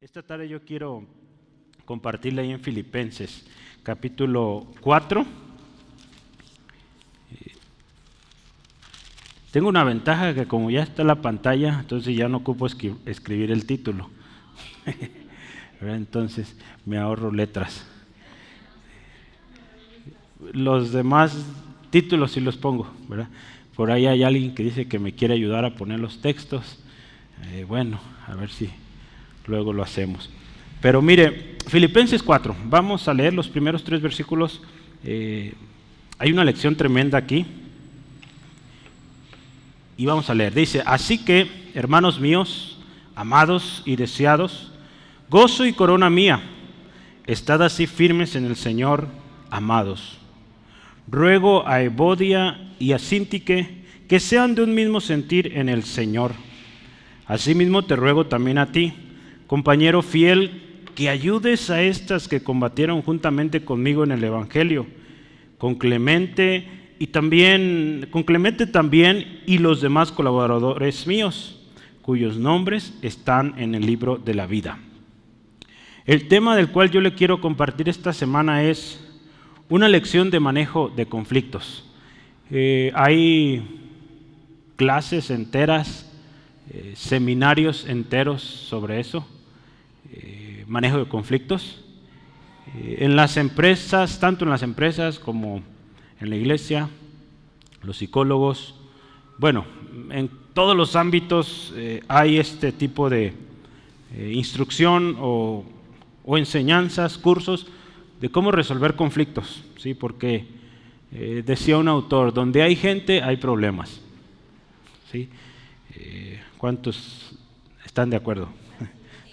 Esta tarde yo quiero compartirle ahí en Filipenses, capítulo 4. Tengo una ventaja que como ya está la pantalla, entonces ya no ocupo escribir el título. Entonces me ahorro letras. Los demás títulos sí los pongo, ¿verdad? Por ahí hay alguien que dice que me quiere ayudar a poner los textos. Bueno, a ver si luego lo hacemos. Pero mire, Filipenses 4, vamos a leer los primeros 3 versículos. Hay una lección tremenda aquí. Y vamos a leer. Dice: así que, hermanos míos, amados y deseados, gozo y corona mía, estad así firmes en el Señor, amados. Ruego a Evodia y a Síntique que sean de un mismo sentir en el Señor. Asimismo te ruego también a ti, compañero fiel, que ayudes a estas que combatieron juntamente conmigo en el Evangelio, con Clemente también y los demás colaboradores míos, cuyos nombres están en el libro de la vida. El tema del cual yo le quiero compartir esta semana es una lección de manejo de conflictos. Hay clases enteras, seminarios enteros sobre eso, manejo de conflictos. En las empresas, tanto en las empresas como en la iglesia, los psicólogos, bueno, en todos los ámbitos hay este tipo de instrucción o enseñanzas, cursos de cómo resolver conflictos, ¿sí? Porque decía un autor, donde hay gente hay problemas, ¿sí? ¿Cuántos están de acuerdo?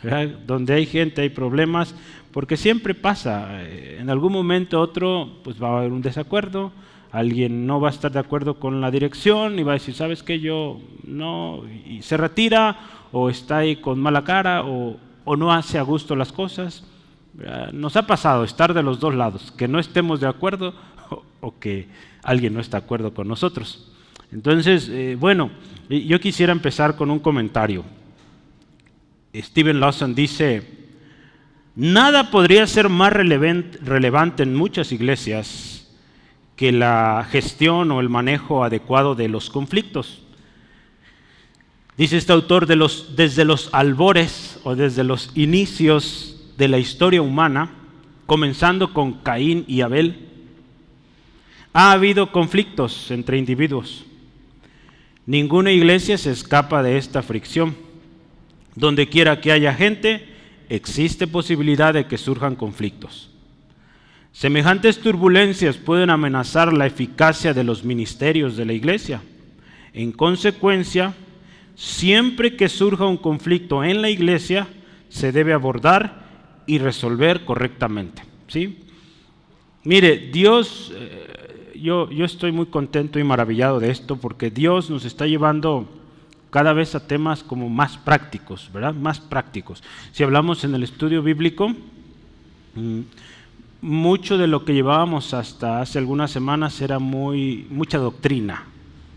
¿Verdad? Donde hay gente hay problemas, porque siempre pasa, en algún momento u otro pues va a haber un desacuerdo, alguien no va a estar de acuerdo con la dirección y va a decir, ¿sabes qué? Yo no, y se retira o está ahí con mala cara o no hace a gusto las cosas. Nos ha pasado estar de los dos lados, que no estemos de acuerdo o que alguien no está de acuerdo con nosotros. Entonces, bueno, yo quisiera empezar con un comentario. Steven Lawson dice: nada podría ser más relevante en muchas iglesias que la gestión o el manejo adecuado de los conflictos. Dice este autor, desde los albores o desde los inicios de la historia humana, comenzando con Caín y Abel, ha habido conflictos entre individuos. Ninguna iglesia se escapa de esta fricción. Donde quiera que haya gente, existe posibilidad de que surjan conflictos. Semejantes turbulencias pueden amenazar la eficacia de los ministerios de la iglesia. En consecuencia, siempre que surja un conflicto en la iglesia, se debe abordar y resolver correctamente, ¿sí? Mire, Dios, yo estoy muy contento y maravillado de esto, porque Dios nos está llevando cada vez a temas como más prácticos, ¿verdad? Más prácticos. Si hablamos en el estudio bíblico, mucho de lo que llevábamos hasta hace algunas semanas era mucha doctrina,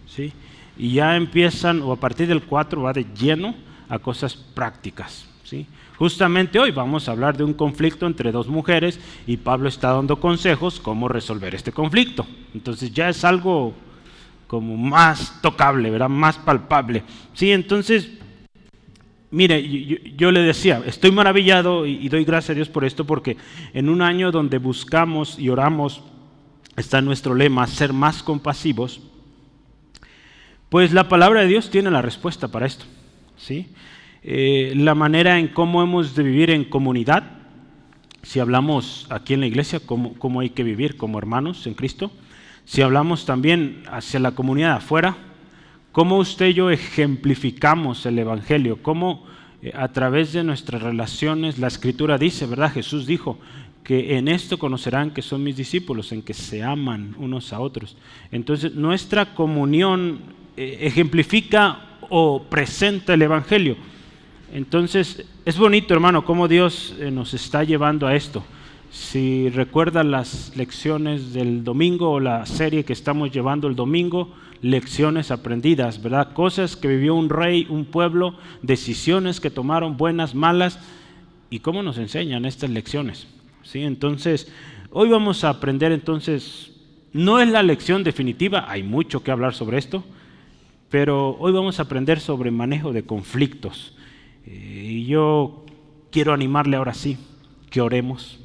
¿sí? Y ya empiezan, o a partir del 4 va de lleno a cosas prácticas, ¿sí? Justamente hoy vamos a hablar de un conflicto entre 2 mujeres y Pablo está dando consejos cómo resolver este conflicto. Entonces ya es algo como más tocable, ¿verdad? Más palpable. Sí, entonces, mire, yo le decía, estoy maravillado y doy gracias a Dios por esto, porque en un año donde buscamos y oramos, está nuestro lema, ser más compasivos, pues la palabra de Dios tiene la respuesta para esto, ¿sí? La manera en cómo hemos de vivir en comunidad, si hablamos aquí en la iglesia, cómo hay que vivir como hermanos en Cristo. Si hablamos también hacia la comunidad afuera, cómo usted y yo ejemplificamos el Evangelio, cómo a través de nuestras relaciones, la Escritura dice, ¿verdad? Jesús dijo que en esto conocerán que son mis discípulos, en que se aman unos a otros. Entonces, nuestra comunión ejemplifica o presenta el Evangelio. Entonces, es bonito, hermano, cómo Dios nos está llevando a esto. Si recuerdan las lecciones del domingo o la serie que estamos llevando el domingo, lecciones aprendidas, ¿verdad? Cosas que vivió un rey, un pueblo, decisiones que tomaron buenas, malas, y cómo nos enseñan estas lecciones. ¿Sí? Entonces, hoy vamos a aprender, entonces, no es la lección definitiva, hay mucho que hablar sobre esto, pero hoy vamos a aprender sobre manejo de conflictos. Y yo quiero animarle ahora sí, que oremos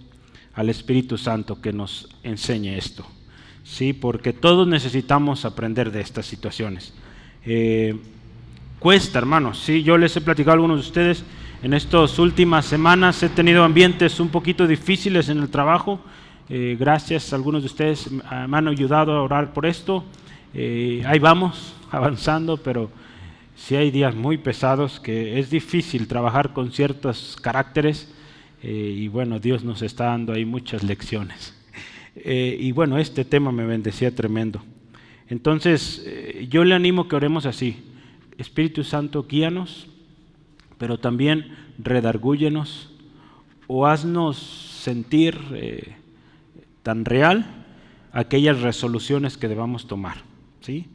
al Espíritu Santo que nos enseñe esto. Sí, porque todos necesitamos aprender de estas situaciones. Cuesta, hermanos, sí, yo les he platicado a algunos de ustedes, en estas últimas semanas he tenido ambientes un poquito difíciles en el trabajo. Gracias a algunos de ustedes me han ayudado a orar por esto. Ahí vamos, avanzando, pero sí hay días muy pesados que es difícil trabajar con ciertos caracteres y bueno, Dios nos está dando ahí muchas lecciones. Y bueno, este tema me bendecía tremendo. Entonces, yo le animo que oremos así. Espíritu Santo, guíanos, pero también redargúyenos o haznos sentir tan real aquellas resoluciones que debamos tomar, ¿sí?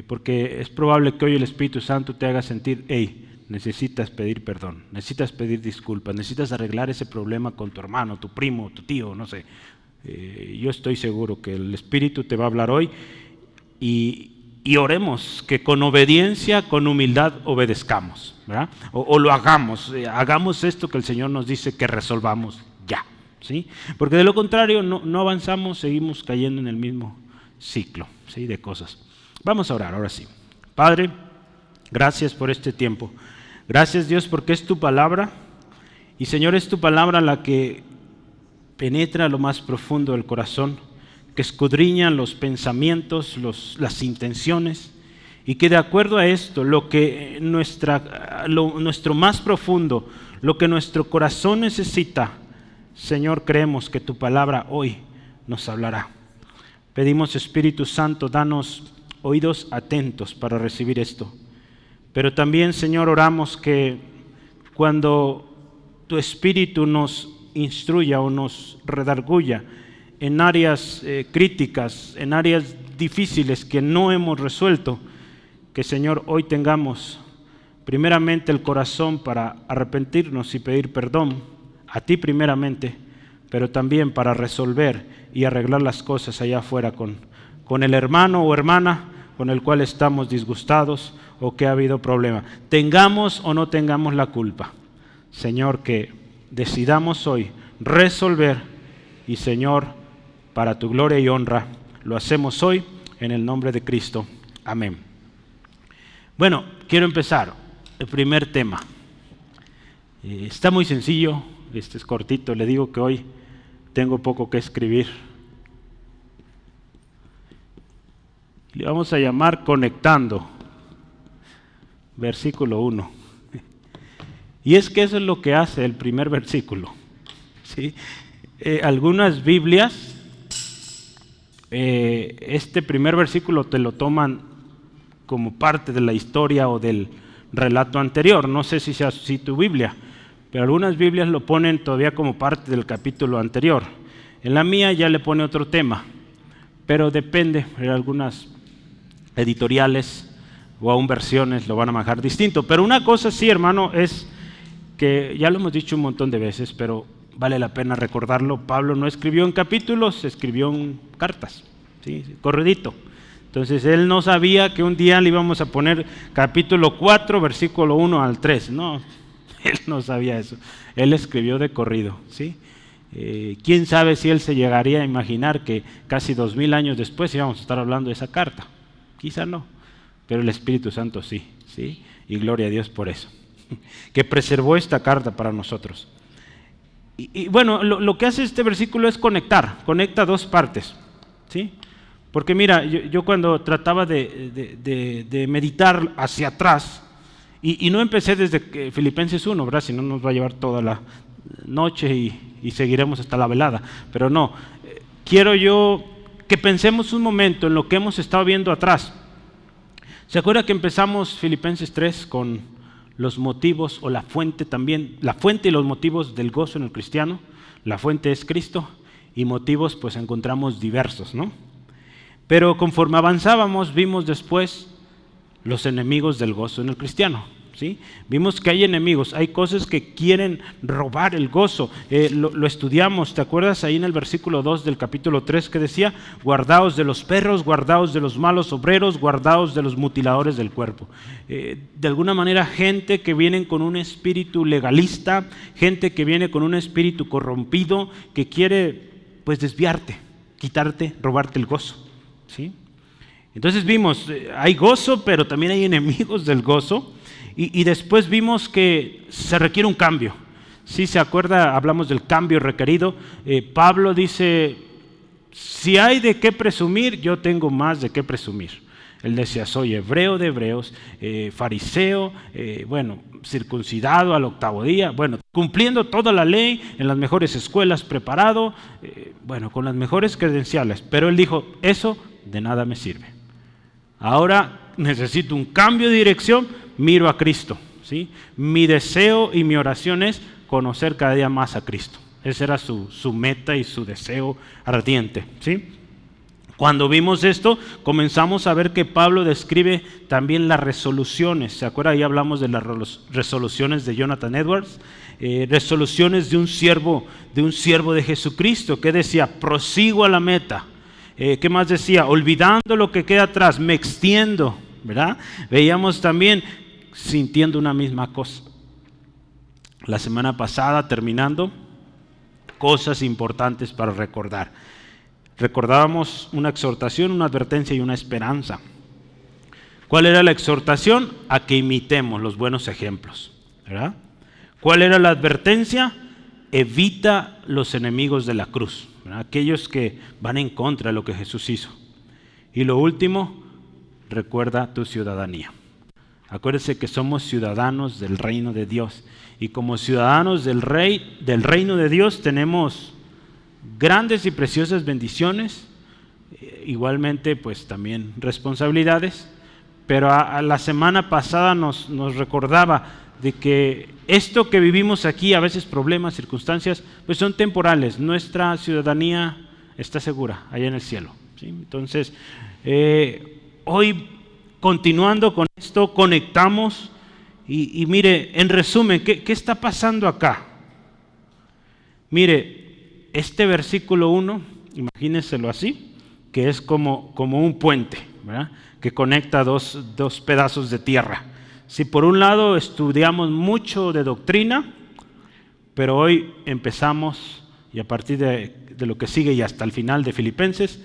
Porque es probable que hoy el Espíritu Santo te haga sentir, hey, necesitas pedir perdón, necesitas pedir disculpas, necesitas arreglar ese problema con tu hermano, tu primo, tu tío, no sé. Yo estoy seguro que el Espíritu te va a hablar hoy y oremos que con obediencia, con humildad obedezcamos, ¿verdad? O lo hagamos, hagamos esto que el Señor nos dice que resolvamos ya, ¿sí? Porque de lo contrario no avanzamos, seguimos cayendo en el mismo ciclo, ¿sí? De cosas. Vamos a orar ahora sí. Padre, gracias por este tiempo. Gracias, Dios, porque es tu palabra y, Señor, es tu palabra la que penetra lo más profundo del corazón, que escudriña los pensamientos, las intenciones, y que de acuerdo a esto, lo que nuestro más profundo, lo que nuestro corazón necesita, Señor, creemos que tu palabra hoy nos hablará. Pedimos, Espíritu Santo, danos oídos atentos para recibir esto. Pero también, Señor, oramos que cuando tu Espíritu nos instruya o nos redarguya en áreas críticas, en áreas difíciles que no hemos resuelto, que, Señor, hoy tengamos primeramente el corazón para arrepentirnos y pedir perdón a ti primeramente, pero también para resolver y arreglar las cosas allá afuera con el hermano o hermana con el cual estamos disgustados o que ha habido problema. Tengamos o no tengamos la culpa, Señor, que decidamos hoy resolver y, Señor, para tu gloria y honra, lo hacemos hoy en el nombre de Cristo. Amén. Bueno, quiero empezar el primer tema. Está muy sencillo, este es cortito, le digo que hoy tengo poco que escribir. Le vamos a llamar Conectando, versículo 1. Y es que eso es lo que hace el primer versículo, ¿sí? Algunas Biblias, este primer versículo te lo toman como parte de la historia o del relato anterior. No sé si sea así tu Biblia, pero algunas Biblias lo ponen todavía como parte del capítulo anterior. En la mía ya le pone otro tema, pero depende, algunas editoriales o aún versiones lo van a manejar distinto. Pero una cosa sí, hermano, es que ya lo hemos dicho un montón de veces, pero vale la pena recordarlo. Pablo no escribió en capítulos, escribió en cartas, ¿sí? Corridito. Entonces él no sabía que un día le íbamos a poner capítulo 4, versículo 1 al 3. No, él no sabía eso. Él escribió de corrido, ¿sí? ¿Quién sabe si él se llegaría a imaginar que casi 2000 años después íbamos a estar hablando de esa carta? Quizá no, pero el Espíritu Santo sí, ¿sí? Y gloria a Dios por eso, que preservó esta carta para nosotros. Y bueno, lo que hace este versículo es conecta dos partes, ¿sí? Porque mira, yo cuando trataba de meditar hacia atrás, y no empecé desde Filipenses 1, ¿verdad? Si no nos va a llevar toda la noche y seguiremos hasta la velada, pero no, quiero yo que pensemos un momento en lo que hemos estado viendo atrás. ¿Se acuerda que empezamos Filipenses 3 con los motivos o la fuente también, la fuente y los motivos del gozo en el cristiano? La fuente es Cristo y motivos pues encontramos diversos, ¿no? Pero conforme avanzábamos vimos después los enemigos del gozo en el cristiano, ¿sí? Vimos que hay enemigos, hay cosas que quieren robar el gozo. Lo estudiamos, ¿te acuerdas ahí en el versículo 2 del capítulo 3 que decía? Guardaos de los perros, guardaos de los malos obreros, guardaos de los mutiladores del cuerpo. De alguna manera, gente que viene con un espíritu legalista, gente que viene con un espíritu corrompido, que quiere pues desviarte, quitarte, robarte el gozo, ¿sí? Entonces vimos, hay gozo, pero también hay enemigos del gozo. Y después vimos que se requiere un cambio. Si se acuerda, hablamos del cambio requerido. Pablo dice, si hay de qué presumir, yo tengo más de qué presumir. Él decía, soy hebreo de hebreos, fariseo, circuncidado al 8º día, cumpliendo toda la ley, en las mejores escuelas preparado, con las mejores credenciales. Pero él dijo, eso de nada me sirve. Ahora necesito un cambio de dirección, miro a Cristo, ¿sí? Mi deseo y mi oración es conocer cada día más a Cristo. Esa era su meta y su deseo ardiente, ¿sí? Cuando vimos esto, comenzamos a ver que Pablo describe también las resoluciones. ¿Se acuerdan? Ahí hablamos de las resoluciones de Jonathan Edwards. Resoluciones de un siervo de Jesucristo, que decía, prosigo a la meta. ¿Qué más decía? Olvidando lo que queda atrás, me extiendo, ¿verdad? Veíamos también sintiendo una misma cosa. La semana pasada, terminando, cosas importantes para recordar. Recordábamos una exhortación, una advertencia y una esperanza. ¿Cuál era la exhortación? A que imitemos los buenos ejemplos, ¿verdad? ¿Cuál era la advertencia? Evita los enemigos de la cruz, ¿verdad? Aquellos que van en contra de lo que Jesús hizo. Y lo último, recuerda tu ciudadanía. Acuérdese que somos ciudadanos del reino de Dios. Y como ciudadanos del reino de Dios tenemos grandes y preciosas bendiciones, igualmente pues también responsabilidades. Pero a la semana pasada nos recordaba de que esto que vivimos aquí, a veces problemas, circunstancias, pues son temporales. Nuestra ciudadanía está segura, allá en el cielo, ¿sí? Entonces, hoy, continuando con esto, conectamos y mire, en resumen, ¿qué está pasando acá? Mire, este versículo 1, imagínenselo así, que es como un puente, ¿verdad? Que conecta dos pedazos de tierra. Si por un lado estudiamos mucho de doctrina, pero hoy empezamos, y a partir de lo que sigue y hasta el final de Filipenses,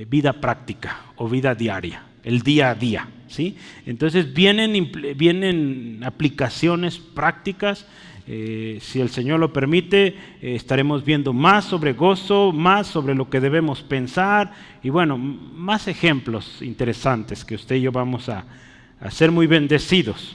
vida práctica o vida diaria, el día a día, ¿sí? Entonces vienen aplicaciones prácticas. Si el Señor lo permite, estaremos viendo más sobre gozo, más sobre lo que debemos pensar y más ejemplos interesantes que usted y yo vamos a ser muy bendecidos.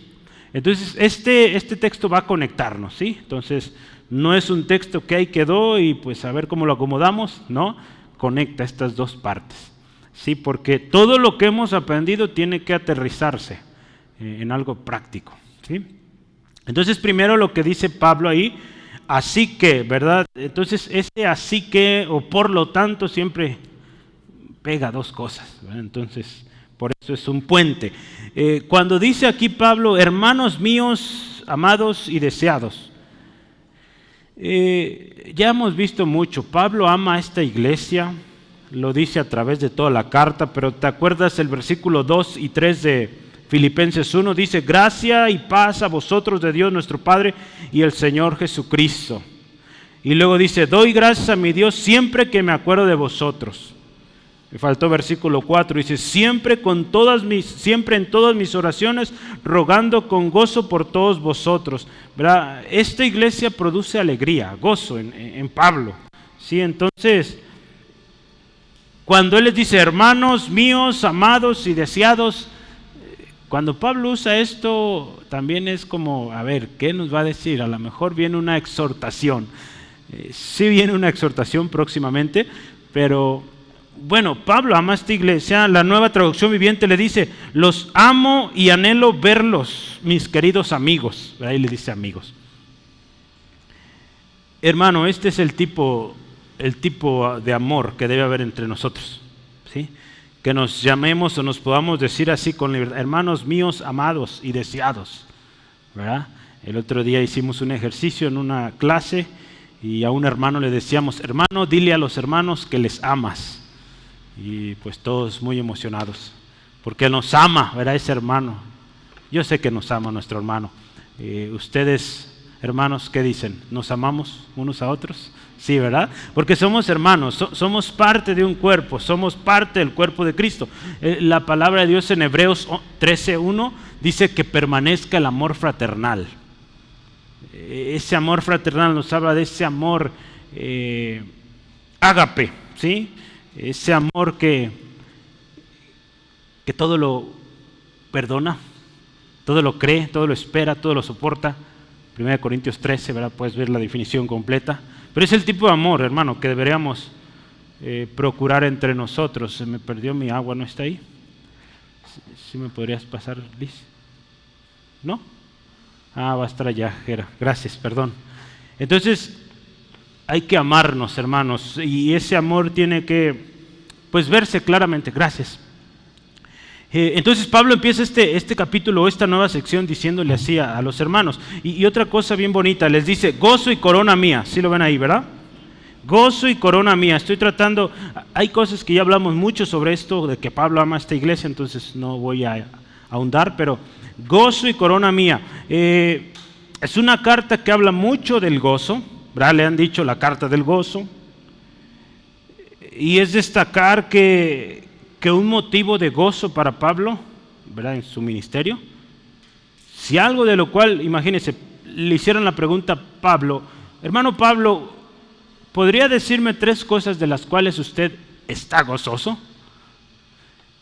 Entonces este texto va a conectarnos, ¿sí? Entonces no es un texto que ahí quedó y pues a ver cómo lo acomodamos, no, conecta estas dos partes, ¿sí? Porque todo lo que hemos aprendido tiene que aterrizarse en algo práctico, ¿sí? Entonces primero lo que dice Pablo ahí, así que, ¿verdad? Entonces ese así que o por lo tanto siempre pega dos cosas, ¿verdad? Entonces por eso es un puente. Cuando dice aquí Pablo, hermanos míos, amados y deseados, ya hemos visto mucho. Pablo ama a esta iglesia, lo dice a través de toda la carta, pero ¿te acuerdas el versículo 2 y 3 de Filipenses 1? Dice, gracia y paz a vosotros de Dios nuestro Padre y el Señor Jesucristo. Y luego dice, doy gracias a mi Dios siempre que me acuerdo de vosotros. Me faltó versículo 4, dice, siempre en todas mis oraciones, rogando con gozo por todos vosotros. ¿Verdad? Esta iglesia produce alegría, gozo en Pablo, ¿sí? Entonces, cuando él les dice, hermanos míos, amados y deseados, cuando Pablo usa esto, también es como, a ver, ¿qué nos va a decir? A lo mejor viene una exhortación. Sí viene una exhortación próximamente, pero Pablo ama a esta iglesia. La Nueva Traducción Viviente le dice, los amo y anhelo verlos, mis queridos amigos. Ahí le dice amigos. Hermano, este es el tipo de amor que debe haber entre nosotros, ¿sí? Que nos llamemos o nos podamos decir así con libertad, hermanos míos, amados y deseados. ¿verdad? El otro día hicimos un ejercicio en una clase y a un hermano le decíamos, hermano, dile a los hermanos que les amas. Y pues todos muy emocionados, porque nos ama, ¿verdad? Ese hermano. Yo sé que nos ama nuestro hermano. Ustedes, hermanos, ¿qué dicen? ¿Nos amamos unos a otros? Sí, ¿verdad? Porque somos hermanos, somos parte de un cuerpo, somos parte del cuerpo de Cristo. La palabra de Dios en Hebreos 13:1 dice que permanezca el amor fraternal. Ese amor fraternal nos habla de ese amor ágape, ¿sí? Ese amor que todo lo perdona, todo lo cree, todo lo espera, todo lo soporta. 1 Corintios 13, ¿verdad? Puedes ver la definición completa. Pero es el tipo de amor, hermano, que deberíamos procurar entre nosotros. Se me perdió mi agua, ¿no está ahí? ¿Sí me podrías pasar, Liz? ¿No? Va a estar allá, Jera. Gracias, perdón. Entonces, hay que amarnos, hermanos, y ese amor tiene que, pues, verse claramente. Gracias. Entonces Pablo empieza este capítulo, esta nueva sección, diciéndole así a los hermanos. Y otra cosa bien bonita, les dice, gozo y corona mía. ¿Sí lo ven ahí, verdad? Gozo y corona mía. Estoy tratando, hay cosas que ya hablamos mucho sobre esto, de que Pablo ama a esta iglesia, entonces no voy a ahondar, pero gozo y corona mía. Es una carta que habla mucho del gozo, ¿verdad? Le han dicho la carta del gozo. Y es destacar que un motivo de gozo para Pablo, ¿verdad? En su ministerio, si algo de lo cual, imagínense, le hicieron la pregunta a Pablo, hermano Pablo, ¿podría decirme 3 cosas de las cuales usted está gozoso?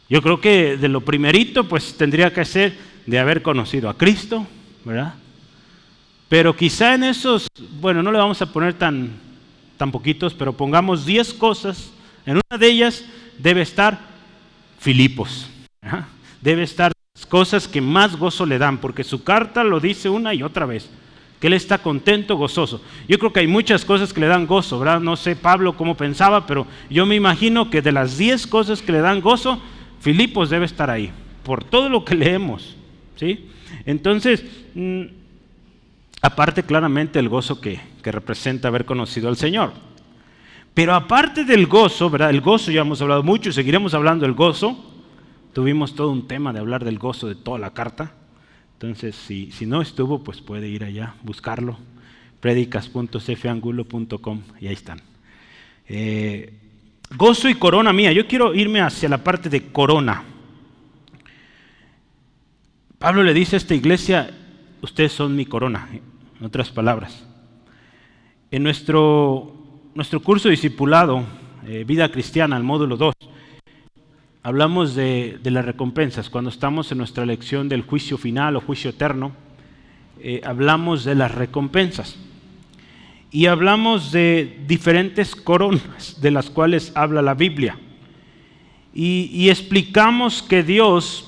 Yo creo que de lo primerito, pues tendría que ser de haber conocido a Cristo, ¿verdad? Pero quizá en esos, bueno, no le vamos a poner tan poquitos, pero pongamos 10 cosas, en una de ellas debe estar Filipos, ¿verdad? Debe estar las cosas que más gozo le dan, porque su carta lo dice una y otra vez, que él está contento, gozoso. Yo creo que hay muchas cosas que le dan gozo, ¿verdad? No sé Pablo cómo pensaba, pero yo me imagino que de las 10 cosas que le dan gozo, Filipos debe estar ahí, por todo lo que leemos, ¿sí? Entonces, aparte claramente el gozo que representa haber conocido al Señor. Pero aparte del gozo, ¿verdad? El gozo ya hemos hablado mucho y seguiremos hablando del gozo. Tuvimos todo un tema de hablar del gozo de toda la carta. Entonces, si no estuvo, pues puede ir allá, buscarlo. predicas.cfangulo.com y ahí están. Gozo y corona mía. Yo quiero irme hacia la parte de corona. Pablo le dice a esta iglesia, ustedes son mi corona, en otras palabras. En nuestro curso discipulado, Vida Cristiana, el módulo 2, hablamos de las recompensas. Cuando estamos en nuestra lección del juicio final o juicio eterno, hablamos de las recompensas. Y hablamos de diferentes coronas de las cuales habla la Biblia. Y explicamos que Dios,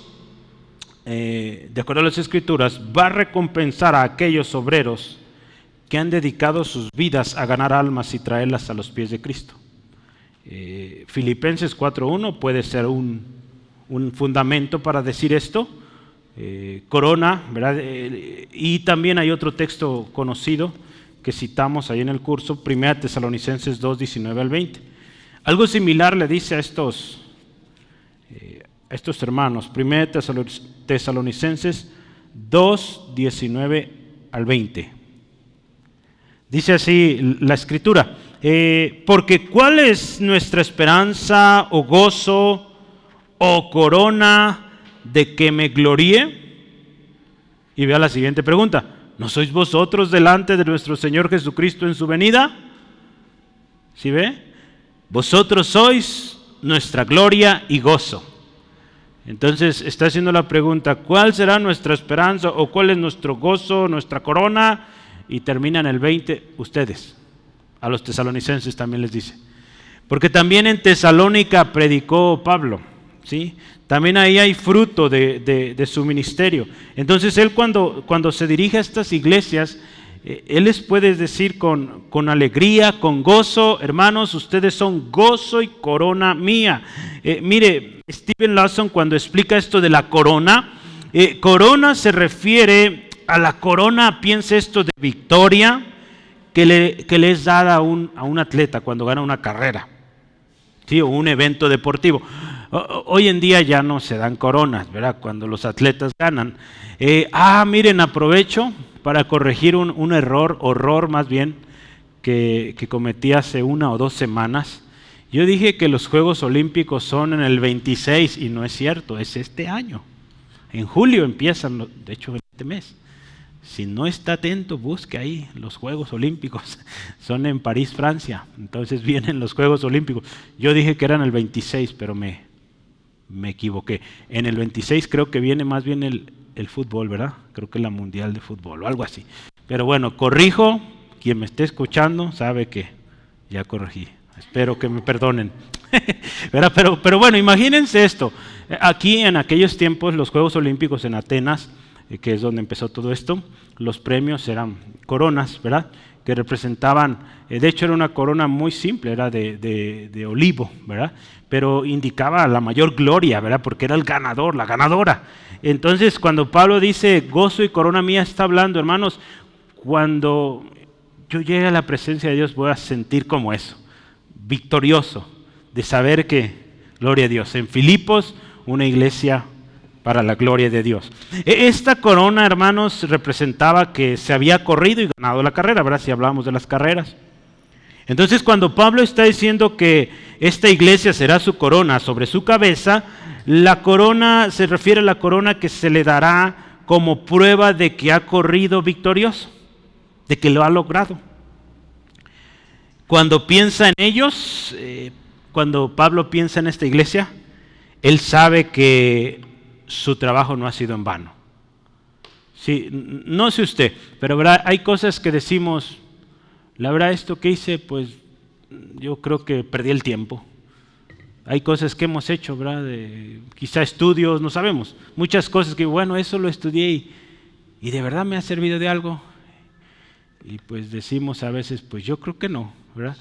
de acuerdo a las Escrituras, va a recompensar a aquellos obreros que han dedicado sus vidas a ganar almas y traerlas a los pies de Cristo. Filipenses 4:1 puede ser un fundamento para decir esto. Corona, ¿verdad? Y también hay otro texto conocido que citamos ahí en el curso, 1 Tesalonicenses 2:19 al 20. Algo similar le dice a estos hermanos, 1 Tesalonicenses 2:19 al 20. Dice así la Escritura, porque ¿cuál es nuestra esperanza o gozo o corona de que me gloríe? Y vea la siguiente pregunta, ¿no sois vosotros delante de nuestro Señor Jesucristo en su venida? ¿Sí ve? Vosotros sois nuestra gloria y gozo. Entonces está haciendo la pregunta, ¿cuál será nuestra esperanza o cuál es nuestro gozo, nuestra corona? Y termina en el 20, ustedes. A los tesalonicenses también les dice. Porque también en Tesalónica predicó Pablo, ¿sí? También ahí hay fruto de su ministerio. Entonces él cuando se dirige a estas iglesias, él les puede decir con alegría, con gozo, hermanos, ustedes son gozo y corona mía. Mire, Stephen Lawson cuando explica esto de la corona, corona se refiere a la corona, piense esto de victoria que le es dada a un atleta cuando gana una carrera, ¿sí? O un evento deportivo. Hoy en día ya no se dan coronas, ¿verdad? Cuando los atletas ganan. Miren, aprovecho para corregir un horror más bien, que cometí hace 1 o 2 semanas. Yo dije que los Juegos Olímpicos son en el 26 y no es cierto, es este año. En julio empiezan, de hecho este mes. Si no está atento, busque ahí los Juegos Olímpicos. Son en París, Francia. Entonces vienen los Juegos Olímpicos. Yo dije que eran el 26, pero me equivoqué. En el 26 creo que viene más bien el fútbol, ¿verdad? Creo que la Mundial de Fútbol o algo así. Pero bueno, corrijo. Quien me esté escuchando sabe que ya corregí. Espero que me perdonen. pero bueno, imagínense esto. Aquí en aquellos tiempos, los Juegos Olímpicos en Atenas, que es donde empezó todo esto, los premios eran coronas, ¿verdad? Que representaban, de hecho era una corona muy simple, era de olivo, ¿verdad? Pero indicaba la mayor gloria, ¿verdad? Porque era el ganador, la ganadora. Entonces, cuando Pablo dice, gozo y corona mía, está hablando, hermanos, cuando yo llegue a la presencia de Dios voy a sentir como eso, victorioso, de saber que, gloria a Dios, en Filipos, una iglesia para la gloria de Dios. Esta corona, hermanos, representaba que se había corrido y ganado la carrera, ¿verdad? Si hablamos de las carreras. Entonces, cuando Pablo está diciendo que esta iglesia será su corona sobre su cabeza, la corona se refiere a la corona que se le dará como prueba de que ha corrido victorioso, de que lo ha logrado. Cuando piensa en ellos, cuando Pablo piensa en esta iglesia, él sabe que su trabajo no ha sido en vano. Sí, no sé usted, pero ¿verdad? Hay cosas que decimos, la verdad esto que hice, pues yo creo que perdí el tiempo. Hay cosas que hemos hecho, ¿verdad? Quizá estudios, no sabemos. Muchas cosas que, bueno, eso lo estudié y de verdad me ha servido de algo. Y pues decimos a veces, pues yo creo que no, ¿verdad?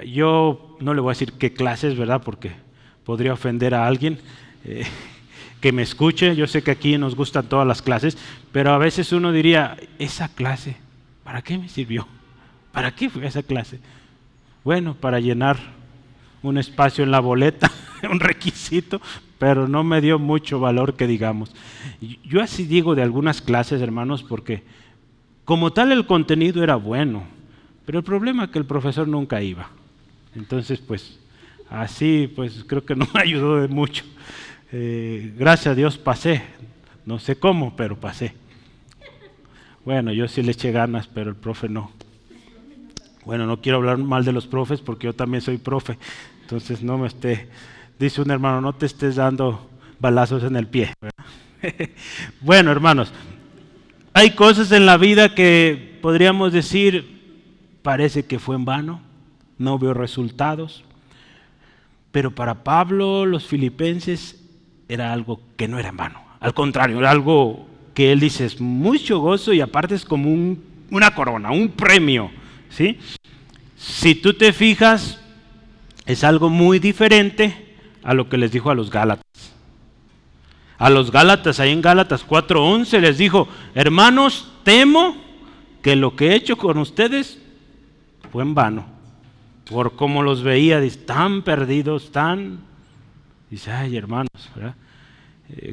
Yo no le voy a decir qué clases, ¿verdad? Porque podría ofender a alguien que me escuche. Yo sé que aquí nos gustan todas las clases, pero a veces uno diría, esa clase, ¿para qué me sirvió? ¿Para qué fue esa clase? Bueno, para llenar un espacio en la boleta, un requisito, pero no me dio mucho valor que digamos. Yo así digo de algunas clases, hermanos, porque como tal el contenido era bueno, pero el problema es que el profesor nunca iba. Entonces, pues, así, pues creo que no me ayudó de mucho. Gracias a Dios pasé, no sé cómo, pero pasé. Bueno, yo sí le eché ganas, pero el profe no. Bueno, no quiero hablar mal de los profes porque yo también soy profe. Entonces no me dice un hermano, no te estés dando balazos en el pie, ¿verdad? Bueno, hermanos, hay cosas en la vida que podríamos decir, parece que fue en vano, no veo resultados. Pero para Pablo, los filipenses, era algo que no era en vano. Al contrario, era algo que él dice, es mucho gozo y aparte es como una corona, un premio, ¿sí? Si tú te fijas, es algo muy diferente a lo que les dijo a los Gálatas. A los Gálatas, ahí en Gálatas 4:11 les dijo, hermanos, temo que lo que he hecho con ustedes fue en vano. Por cómo los veía, tan perdidos, dice, ay hermanos, ¿verdad?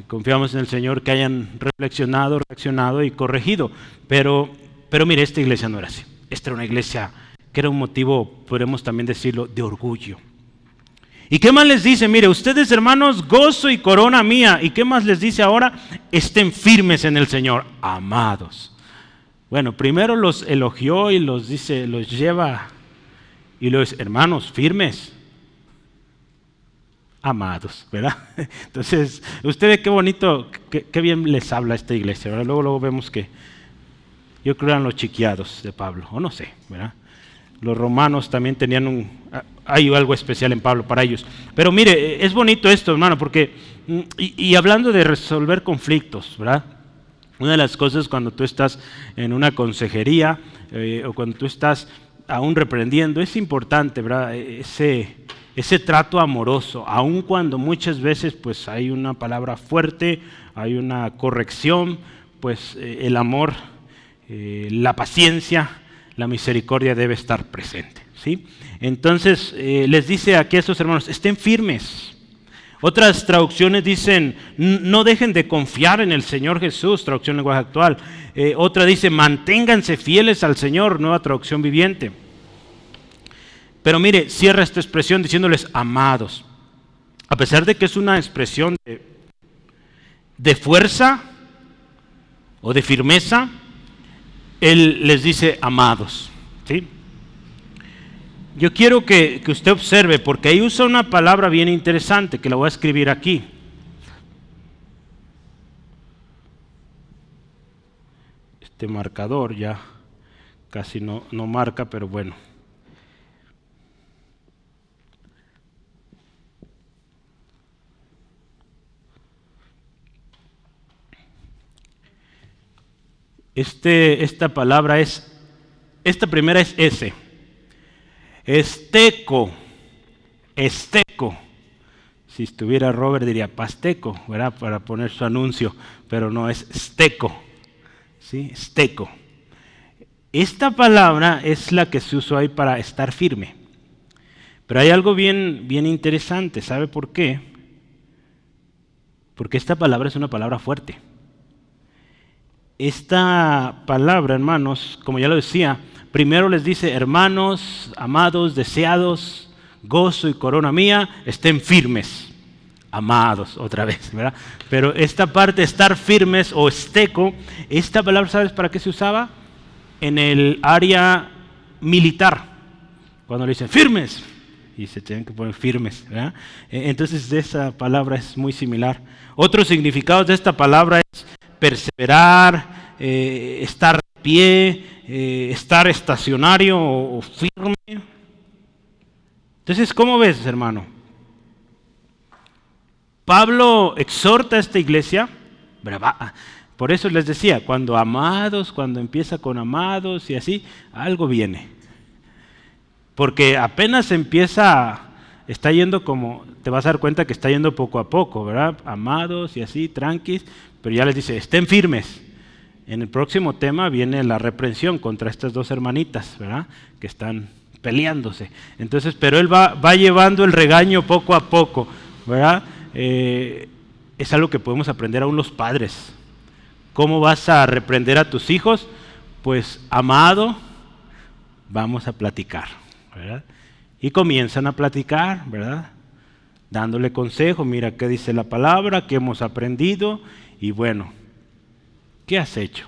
Confiamos en el Señor que hayan reflexionado, reaccionado y corregido. Pero mire, esta iglesia no era así. Esta era una iglesia que era un motivo, podemos también decirlo, de orgullo. ¿Y qué más les dice? Mire, ustedes hermanos, gozo y corona mía. ¿Y qué más les dice ahora? Estén firmes en el Señor, amados. Bueno, primero los elogió y los dice, los lleva y los hermanos, firmes, amados, ¿verdad? Entonces, usted ve qué bonito, qué bien les habla esta iglesia, ¿verdad? Luego vemos que, yo creo que eran los chiquiados de Pablo, o no sé, ¿verdad? Los romanos también tenían hay algo especial en Pablo para ellos. Pero mire, es bonito esto, hermano, porque, y hablando de resolver conflictos, ¿verdad? Una de las cosas cuando tú estás en una consejería o cuando tú estás aún reprendiendo, es importante, ¿verdad? Ese trato amoroso, aun cuando muchas veces pues hay una palabra fuerte, hay una corrección, pues el amor, la paciencia, la misericordia debe estar presente, ¿sí? Entonces les dice aquí a estos hermanos, estén firmes. Otras traducciones dicen, no dejen de confiar en el Señor Jesús, traducción lenguaje actual. Otra dice, manténganse fieles al Señor, nueva traducción viviente. Pero mire, cierra esta expresión diciéndoles amados. A pesar de que es una expresión de fuerza o de firmeza, Él les dice amados, ¿sí? Yo quiero que usted observe, porque ahí usa una palabra bien interesante, que la voy a escribir aquí. Este marcador ya casi no marca, pero bueno. Esta palabra esta primera es ese. Esteco. Si estuviera Robert diría pasteco, ¿verdad? Para poner su anuncio, pero no, es esteco, ¿sí? Esteco. Esta palabra es la que se usó ahí para estar firme. Pero hay algo bien interesante, ¿sabe por qué? Porque esta palabra es una palabra fuerte. Esta palabra, hermanos, como ya lo decía, primero les dice, hermanos, amados, deseados, gozo y corona mía, estén firmes, amados, otra vez, ¿verdad? Pero esta parte, estar firmes o esteco, esta palabra, ¿sabes para qué se usaba? En el área militar, cuando le dicen firmes, y se tienen que poner firmes, ¿verdad? Entonces esa palabra es muy similar. Otros significados de esta palabra es perseverar, estar de pie, estar estacionario o firme. Entonces, ¿cómo ves, hermano? Pablo exhorta a esta iglesia, por eso les decía, cuando empieza con amados y así, algo viene. Porque apenas está yendo te vas a dar cuenta que está yendo poco a poco, ¿verdad? Amados y así, tranquis, pero ya les dice, estén firmes. En el próximo tema viene la reprensión contra estas dos hermanitas, ¿verdad? Que están peleándose. Entonces, pero él va llevando el regaño poco a poco, ¿verdad? Es algo que podemos aprender aún los padres. ¿Cómo vas a reprender a tus hijos? Pues, amado, vamos a platicar, ¿verdad? Y comienzan a platicar, ¿verdad? Dándole consejo, mira qué dice la palabra, qué hemos aprendido, y bueno, ¿qué has hecho?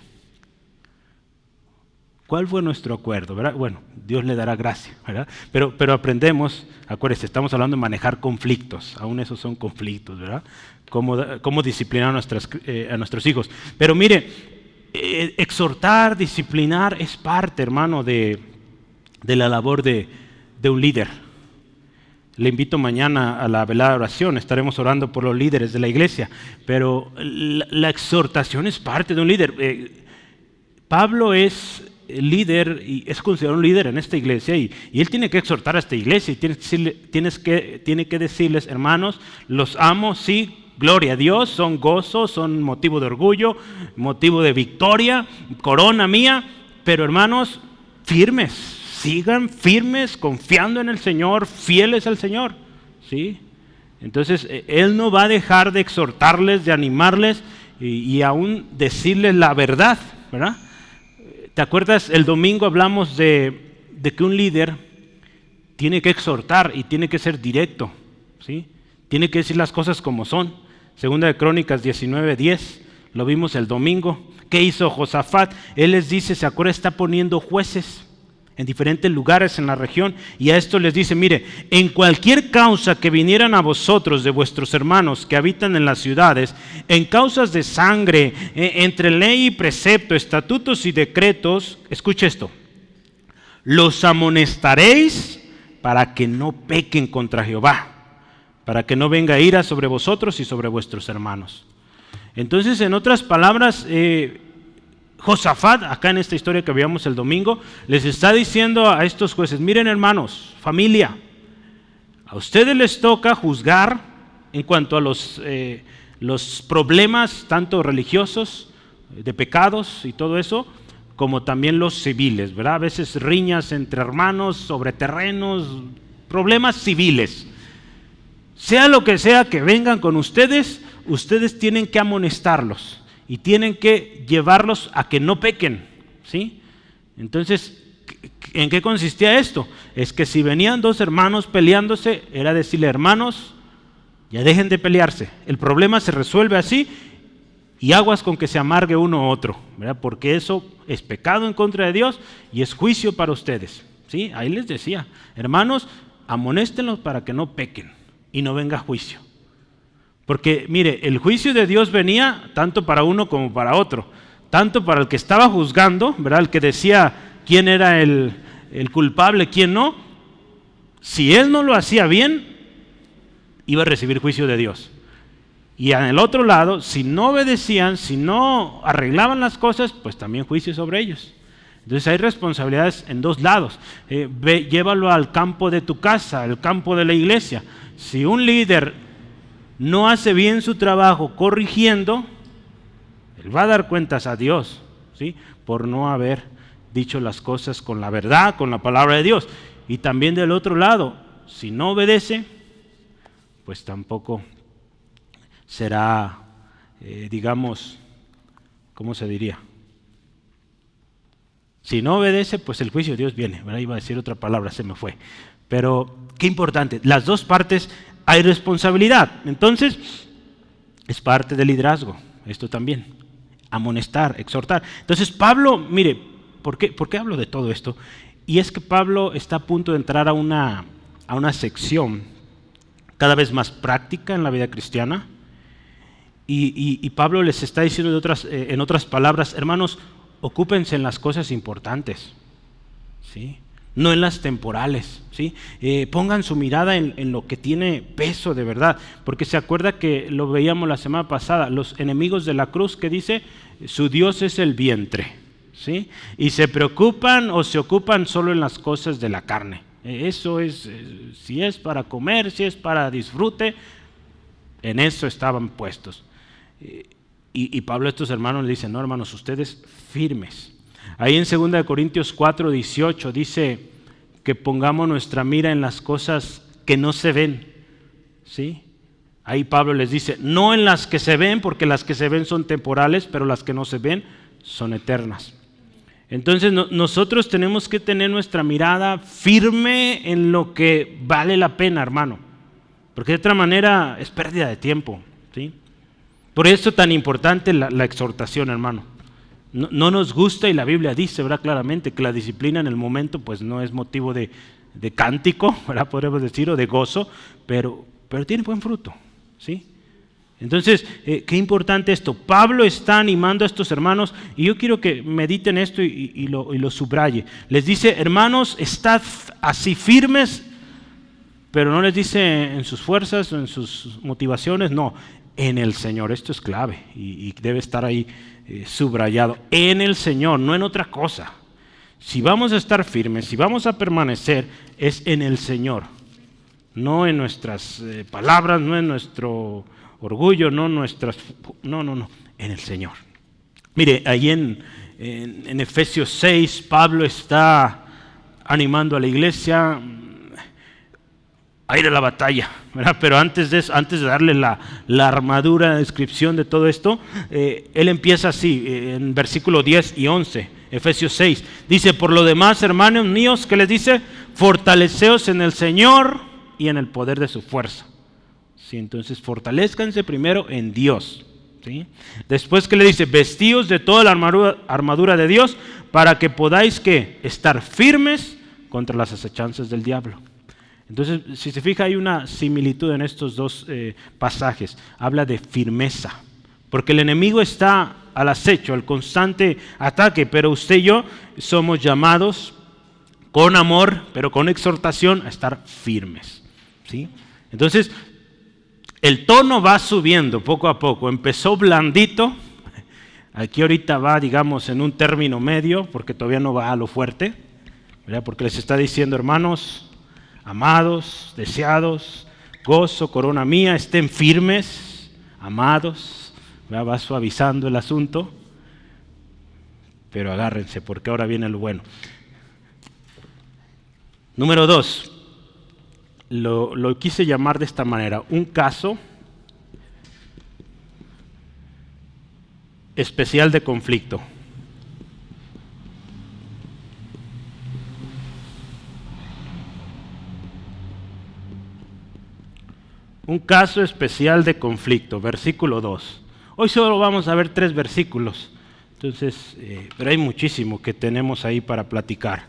¿Cuál fue nuestro acuerdo, verdad? Bueno, Dios le dará gracia, ¿verdad? Pero aprendemos, acuérdense, estamos hablando de manejar conflictos, aún esos son conflictos, ¿verdad? Cómo disciplinar a nuestros hijos. Pero mire, exhortar, disciplinar es parte, hermano, de la labor de un líder. Le invito mañana a la velada de oración, estaremos orando por los líderes de la iglesia, pero la exhortación es parte de un líder. Pablo es líder y es considerado un líder en esta iglesia y él tiene que exhortar a esta iglesia y tiene que decirles, hermanos, los amo, sí, gloria a Dios, son gozo, son motivo de orgullo, motivo de victoria, corona mía, pero hermanos, firmes, sigan firmes, confiando en el Señor, fieles al Señor, ¿sí? Entonces, Él no va a dejar de exhortarles, de animarles y aún decirles la verdad, ¿verdad? ¿Te acuerdas? El domingo hablamos de que un líder tiene que exhortar y tiene que ser directo, ¿sí? Tiene que decir las cosas como son. Segunda de Crónicas 19:10, lo vimos el domingo. ¿Qué hizo Josafat? Él les dice, ¿se acuerda? Está poniendo jueces en diferentes lugares en la región, y a esto les dice, mire, en cualquier causa que vinieran a vosotros de vuestros hermanos que habitan en las ciudades, en causas de sangre, entre ley y precepto, estatutos y decretos, escuche esto, los amonestaréis para que no pequen contra Jehová, para que no venga ira sobre vosotros y sobre vuestros hermanos. Entonces, en otras palabras, Josafat, acá en esta historia que veíamos el domingo, les está diciendo a estos jueces, miren hermanos, familia, a ustedes les toca juzgar en cuanto a los problemas tanto religiosos de pecados y todo eso, como también los civiles, ¿verdad? A veces riñas entre hermanos sobre terrenos, problemas civiles. Sea lo que sea que vengan con ustedes, ustedes tienen que amonestarlos y tienen que llevarlos a que no pequen, ¿sí? Entonces, ¿en qué consistía esto? Es que si venían dos hermanos peleándose, era decirle: hermanos, ya dejen de pelearse, el problema se resuelve así y aguas con que se amargue uno u otro, ¿verdad? Porque eso es pecado en contra de Dios y es juicio para ustedes, ¿sí? Ahí les decía: hermanos, amonéstenlos para que no pequen y no venga juicio. Porque mire, el juicio de Dios venía tanto para uno como para otro, tanto para el que estaba juzgando, ¿verdad? El que decía quién era el culpable, quién no. Si él no lo hacía bien, iba a recibir juicio de Dios. Y en el otro lado, si no obedecían, si no arreglaban las cosas, pues también juicio sobre ellos. Entonces hay responsabilidades en dos lados. Llévalo al campo de tu casa, al campo de la iglesia. Si un líder no hace bien su trabajo corrigiendo, él va a dar cuentas a Dios, ¿sí? Por no haber dicho las cosas con la verdad, con la palabra de Dios. Y también del otro lado, si no obedece, pues tampoco será, digamos, ¿cómo se diría? Si no obedece, pues el juicio de Dios viene. ¿Verdad? Iba a decir otra palabra, se me fue. Pero qué importante, las dos partes hay responsabilidad. Entonces, es parte del liderazgo, esto también. Amonestar, exhortar. Entonces Pablo, mire, ¿por qué hablo de todo esto? Y es que Pablo está a punto de entrar a una sección cada vez más práctica en la vida cristiana. Y Pablo les está diciendo en otras palabras: hermanos, ocúpense en las cosas importantes, ¿sí? No en las temporales, ¿sí? Pongan su mirada en lo que tiene peso de verdad, porque se acuerda que lo veíamos la semana pasada, los enemigos de la cruz, que dice: su Dios es el vientre, ¿sí? Y se preocupan o se ocupan solo en las cosas de la carne. Eso es, si es para comer, si es para disfrute, en eso estaban puestos. Y Pablo a estos hermanos le dice: no, hermanos, ustedes firmes. Ahí en 2 Corintios 4:18 dice que pongamos nuestra mira en las cosas que no se ven, ¿sí? Ahí Pablo les dice: no en las que se ven, porque las que se ven son temporales, pero las que no se ven son eternas. Entonces nosotros tenemos que tener nuestra mirada firme en lo que vale la pena, hermano, porque de otra manera es pérdida de tiempo, ¿sí? Por eso es tan importante la exhortación, hermano. No nos gusta, y la Biblia dice, ¿verdad?, claramente que la disciplina en el momento pues no es motivo de cántico, ¿verdad?, podríamos decir, o de gozo, pero tiene buen fruto, ¿sí? Entonces, qué importante esto. Pablo está animando a estos hermanos, y yo quiero que mediten esto y lo subraye. Les dice: hermanos, estad así firmes, pero no les dice en sus fuerzas o en sus motivaciones, no, en el Señor. Esto es clave y debe estar ahí subrayado. En el Señor, no en otra cosa. Si vamos a estar firmes, si vamos a permanecer, es en el Señor. No en nuestras palabras, no en nuestro orgullo, no en el Señor. Mire, ahí en Efesios 6, Pablo está animando a la iglesia a ir a la batalla, ¿verdad? Pero antes de darle la armadura, la descripción de todo esto, él empieza así, en versículo 10 y 11, Efesios 6. Dice: por lo demás, hermanos míos, ¿qué les dice? Fortaleceos en el Señor y en el poder de su fuerza. ¿Sí? Entonces, fortalezcanse primero en Dios, ¿sí? Después, ¿qué le dice? Vestíos de toda la armadura de Dios para que podáis, ¿qué? Estar firmes contra las acechanzas del diablo. Entonces, si se fija, hay una similitud en estos dos pasajes. Habla de firmeza, porque el enemigo está al acecho, al constante ataque, pero usted y yo somos llamados con amor, pero con exhortación, a estar firmes, ¿sí? Entonces, el tono va subiendo poco a poco. Empezó blandito, aquí ahorita va, digamos, en un término medio, porque todavía no va a lo fuerte, ¿verdad? Porque les está diciendo: hermanos amados, deseados, gozo, corona mía, estén firmes, amados, ¿verdad? Va suavizando el asunto. pero agárrense porque ahora viene lo bueno. Número 2, lo quise llamar de esta manera, un caso especial de conflicto. Un caso especial de conflicto, versículo 2. Hoy solo vamos a ver 3 versículos, entonces, pero hay muchísimo que tenemos ahí para platicar.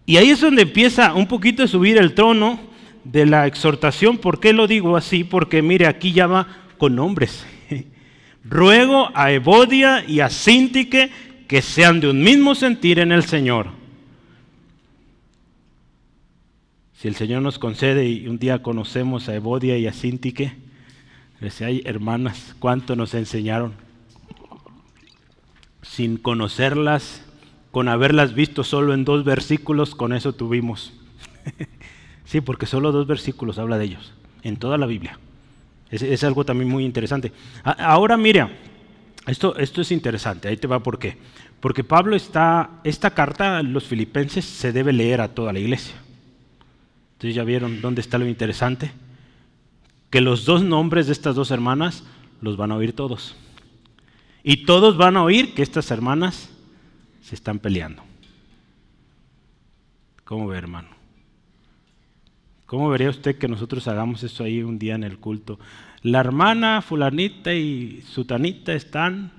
Y ahí es donde empieza un poquito a subir el tono de la exhortación. ¿Por qué lo digo así? Porque mire, aquí ya va con nombres. Ruego a Evodia y a Síntique que sean de un mismo sentir en el Señor. Si el Señor nos concede y un día conocemos a Evodia y a Síntique, les ay, hermanas, cuánto nos enseñaron. Sin conocerlas, con haberlas visto solo en 2 versículos, con eso tuvimos. Sí, porque solo 2 versículos habla de ellos, en toda la Biblia. Es algo también muy interesante. Ahora mira, esto es interesante, ahí te va por qué. Porque Pablo esta carta a los filipenses se debe leer a toda la iglesia. Entonces ya vieron dónde está lo interesante. Que los 2 nombres de estas 2 hermanas los van a oír todos. Y todos van a oír que estas hermanas se están peleando. ¿Cómo ve, hermano? ¿Cómo vería usted que nosotros hagamos eso ahí un día en el culto? La hermana fulanita y sutanita están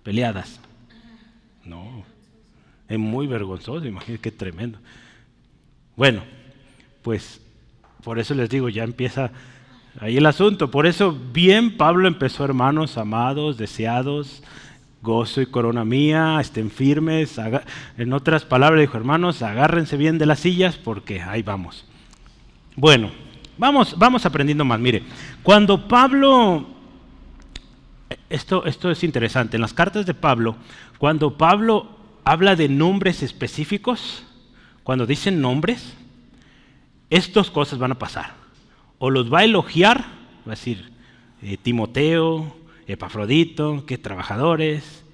peleadas. No, es muy vergonzoso, imagínense qué tremendo. Bueno, pues por eso les digo, ya empieza ahí el asunto. Por eso bien Pablo empezó, hermanos amados, deseados, gozo y corona mía, estén firmes. En otras palabras dijo, hermanos, agárrense bien de las sillas porque ahí vamos. Bueno, vamos aprendiendo más. Mire, cuando Pablo, esto es interesante, en las cartas de Pablo, cuando Pablo habla de nombres específicos, cuando dicen nombres, estas cosas van a pasar. O los va a elogiar, va a decir Timoteo, Epafrodito, qué trabajadores,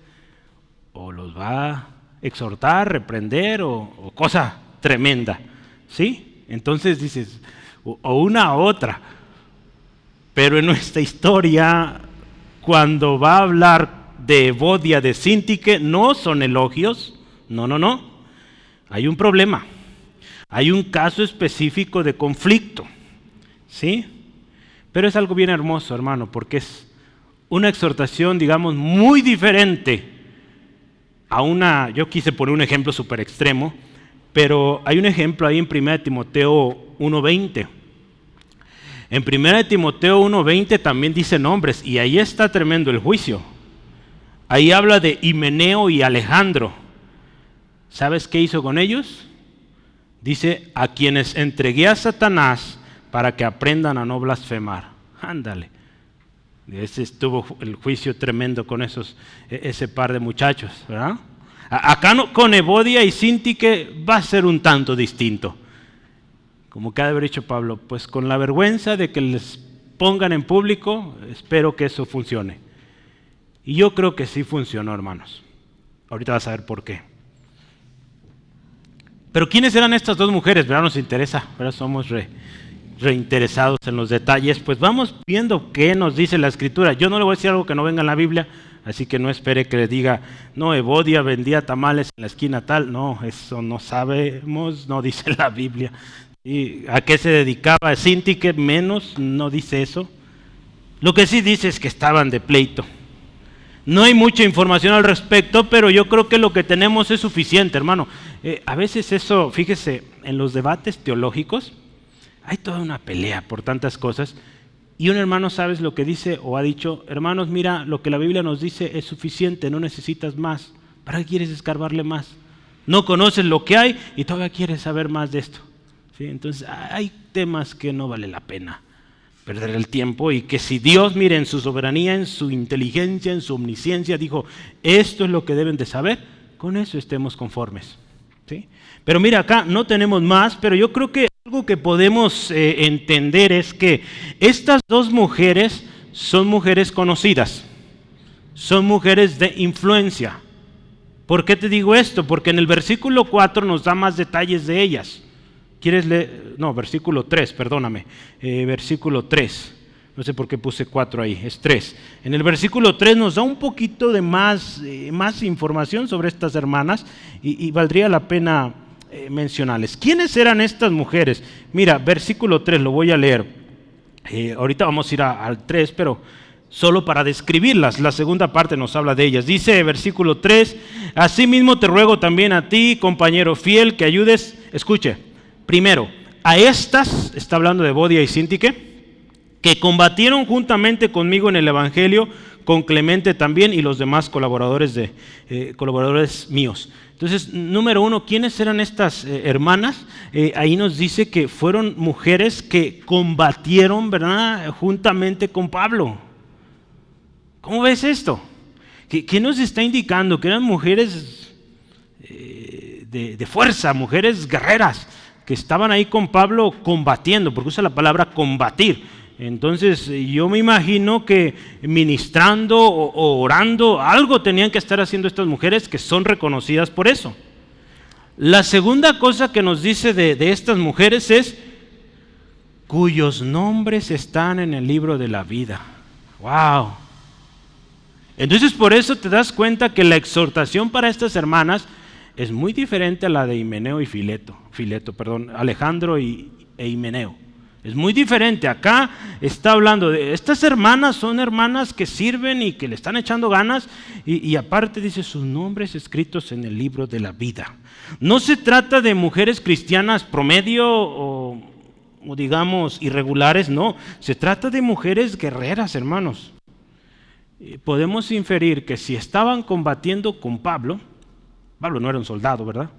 o los va a exhortar, reprender, o cosa tremenda, ¿sí? Entonces dices, o una u otra. Pero en nuestra historia, cuando va a hablar de Evodia, de Síntique, no son elogios, no. Hay un problema. Hay un caso específico de conflicto, ¿sí? Pero es algo bien hermoso, hermano, porque es una exhortación, digamos, muy diferente a una, yo quise poner un ejemplo súper extremo, pero hay un ejemplo ahí en 1 Timoteo 1:20. En 1 Timoteo 1:20 también dice nombres, y ahí está tremendo el juicio. Ahí habla de Himeneo y Alejandro. ¿Sabes qué hizo con ellos? Dice, a quienes entregué a Satanás para que aprendan a no blasfemar. Ándale. Ese estuvo el juicio tremendo con ese par de muchachos, ¿verdad? Acá con Evodia y Síntique va a ser un tanto distinto. Como que ha de haber dicho Pablo, pues con la vergüenza de que les pongan en público, espero que eso funcione. Y yo creo que sí funcionó, hermanos. Ahorita vas a ver por qué. Pero ¿quiénes eran estas 2 mujeres? ¿Verdad? Nos interesa, ¿verdad? Somos reinteresados en los detalles. Pues vamos viendo qué nos dice la Escritura. Yo no le voy a decir algo que no venga en la Biblia, así que no espere que le diga, no, Evodia vendía tamales en la esquina tal. No, eso no sabemos, no dice la Biblia. ¿Y a qué se dedicaba Síntique? Menos, no dice eso. Lo que sí dice es que estaban de pleito. No hay mucha información al respecto, pero yo creo que lo que tenemos es suficiente, hermano. A veces eso, fíjese, en los debates teológicos hay toda una pelea por tantas cosas y un hermano, ¿sabes lo que dice o ha dicho? Hermanos, mira, lo que la Biblia nos dice es suficiente, no necesitas más. ¿Para qué quieres escarbarle más? No conoces lo que hay y todavía quieres saber más de esto. ¿Sí? Entonces hay temas que no vale la pena perder el tiempo y que si Dios, mire, en su soberanía, en su inteligencia, en su omnisciencia, dijo, esto es lo que deben de saber, con eso estemos conformes. ¿Sí? Pero mira, acá no tenemos más, pero yo creo que algo que podemos entender es que estas 2 mujeres son mujeres conocidas, son mujeres de influencia. ¿Por qué te digo esto? Porque en el versículo 4 nos da más detalles de ellas. ¿Quieres leer? No, versículo 3, perdóname. Versículo 3. No sé por qué puse 4 ahí, es 3. En el versículo 3 nos da un poquito de más información sobre estas hermanas y valdría la pena mencionarles. ¿Quiénes eran estas mujeres? Mira, versículo 3, lo voy a leer. Ahorita vamos a ir al 3, pero solo para describirlas. La segunda parte nos habla de ellas. Dice versículo 3, asimismo te ruego también a ti, compañero fiel, que ayudes, escuche, primero, a estas, está hablando de Evodia y Síntique, que combatieron juntamente conmigo en el Evangelio, con Clemente también y los demás colaboradores míos. Entonces, número 1, ¿quiénes eran estas hermanas? Ahí nos dice que fueron mujeres que combatieron, ¿verdad?, juntamente con Pablo. ¿Cómo ves esto? ¿Qué nos está indicando? Que eran mujeres de fuerza, mujeres guerreras, que estaban ahí con Pablo combatiendo, porque usa la palabra combatir. Entonces yo me imagino que ministrando o orando, algo tenían que estar haciendo estas mujeres que son reconocidas por eso. La segunda cosa que nos dice de estas mujeres es cuyos nombres están en el libro de la vida. ¡Wow! Entonces por eso te das cuenta que la exhortación para estas hermanas es muy diferente a la de Himeneo y Alejandro e Himeneo. Es muy diferente. Acá está hablando de estas hermanas, son hermanas que sirven y que le están echando ganas y aparte dice sus nombres escritos en el libro de la vida. No se trata de mujeres cristianas promedio o digamos irregulares, no. Se trata de mujeres guerreras, hermanos. Podemos inferir que si estaban combatiendo con Pablo no era un soldado, ¿verdad?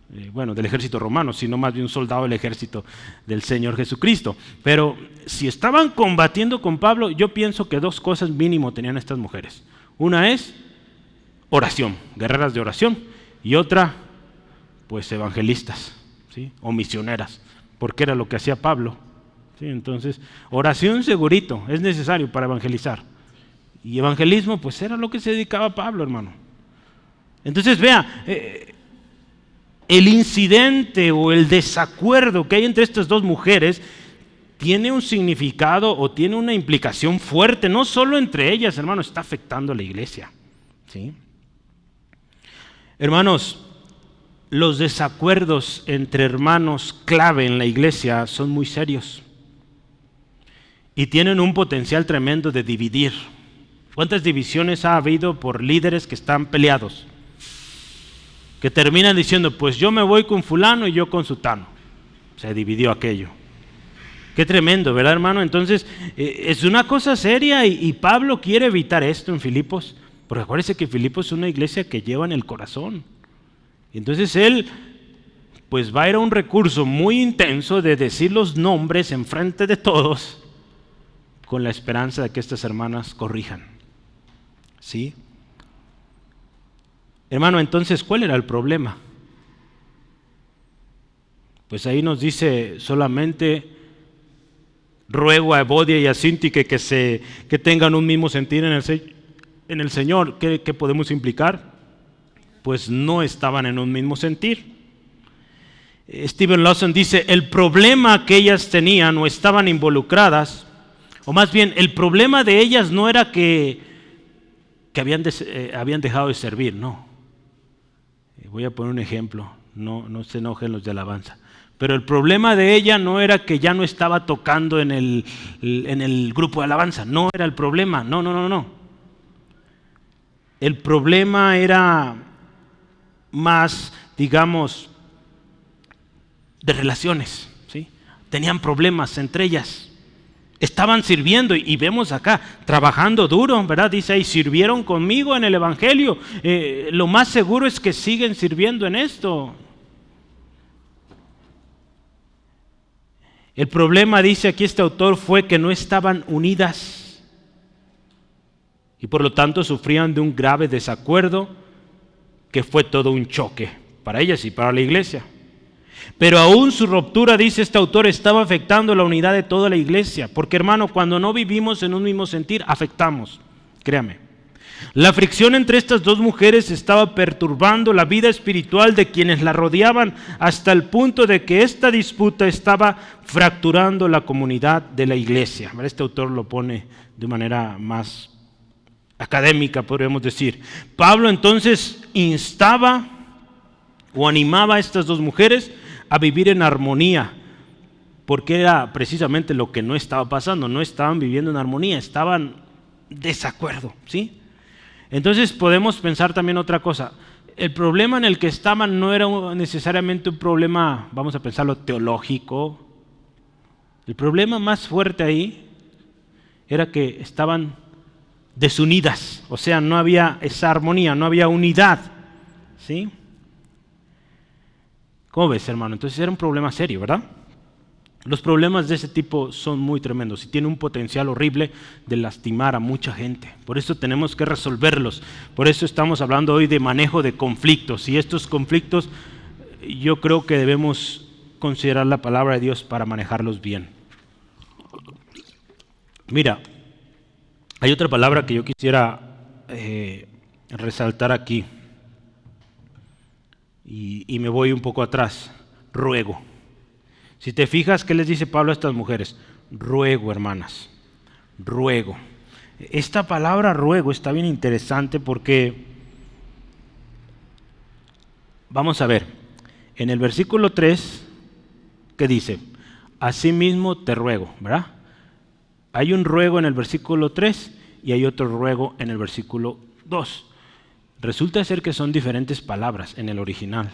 Del ejército romano, sino más bien un soldado del ejército del Señor Jesucristo. Pero si estaban combatiendo con Pablo, yo pienso que 2 cosas mínimo tenían estas mujeres. Una es oración, guerreras de oración, y otra, pues evangelistas, ¿sí?, o misioneras, porque era lo que hacía Pablo, ¿sí? Entonces, oración segurito, es necesario para evangelizar. Y evangelismo, pues era lo que se dedicaba Pablo, hermano. Entonces, vea, el incidente o el desacuerdo que hay entre estas 2 mujeres tiene un significado o tiene una implicación fuerte, no solo entre ellas, hermanos, está afectando a la iglesia, ¿sí? Hermanos, los desacuerdos entre hermanos clave en la iglesia son muy serios y tienen un potencial tremendo de dividir. ¿Cuántas divisiones ha habido por líderes que están peleados? Que terminan diciendo, pues yo me voy con fulano y yo con sutano. Se dividió aquello. Qué tremendo, ¿verdad, hermano? Entonces, es una cosa seria y Pablo quiere evitar esto en Filipos, porque acuérdense que Filipos es una iglesia que lleva en el corazón. Y entonces él, pues va a ir a un recurso muy intenso de decir los nombres en frente de todos, con la esperanza de que estas hermanas corrijan. ¿Sí? Hermano, entonces, ¿cuál era el problema? Pues ahí nos dice solamente, ruego a Evodia y a Síntique que tengan un mismo sentir en el Señor. ¿Qué podemos implicar? Pues no estaban en un mismo sentir. Stephen Lawson dice, el problema que ellas tenían o estaban involucradas, o más bien, el problema de ellas no era que habían dejado de servir, no. Voy a poner un ejemplo, no se enojen los de alabanza. Pero el problema de ella no era que ya no estaba tocando en el grupo de alabanza, no era el problema, no. El problema era más, digamos, de relaciones, ¿sí? Tenían problemas entre ellas. Estaban sirviendo y vemos acá, trabajando duro, ¿verdad? Dice ahí, sirvieron conmigo en el Evangelio. Lo más seguro es que siguen sirviendo en esto. El problema, dice aquí este autor, fue que no estaban unidas y por lo tanto sufrían de un grave desacuerdo que fue todo un choque para ellas y para la iglesia. Pero aún su ruptura, dice este autor, estaba afectando la unidad de toda la iglesia. Porque, hermano, cuando no vivimos en un mismo sentir, afectamos. Créame. La fricción entre estas dos mujeres estaba perturbando la vida espiritual de quienes la rodeaban hasta el punto de que esta disputa estaba fracturando la comunidad de la iglesia. Este autor lo pone de manera más académica, podríamos decir. Pablo entonces instaba o animaba a estas dos mujeres a vivir en armonía, porque era precisamente lo que no estaba pasando. No estaban viviendo en armonía, estaban en desacuerdo, ¿sí? Entonces podemos pensar también otra cosa. El problema en el que estaban no era necesariamente un problema, vamos a pensarlo, teológico. El problema más fuerte ahí era que estaban desunidas, o sea, no había esa armonía, no había unidad, ¿sí? ¿Cómo ves, hermano? Entonces era un problema serio, ¿verdad? Los problemas de ese tipo son muy tremendos y tienen un potencial horrible de lastimar a mucha gente. Por eso tenemos que resolverlos. Por eso estamos hablando hoy de manejo de conflictos. Y estos conflictos yo creo que debemos considerar la palabra de Dios para manejarlos bien. Mira, hay otra palabra que yo quisiera resaltar aquí. Y me voy un poco atrás. Ruego. Si te fijas, ¿qué les dice Pablo a estas mujeres? Ruego, hermanas, ruego. Esta palabra ruego está bien interesante porque, vamos a ver, en el versículo 3, ¿qué dice? Asimismo te ruego, ¿verdad? Hay un ruego en el versículo 3 y hay otro ruego en el versículo 2. Resulta ser que son diferentes palabras en el original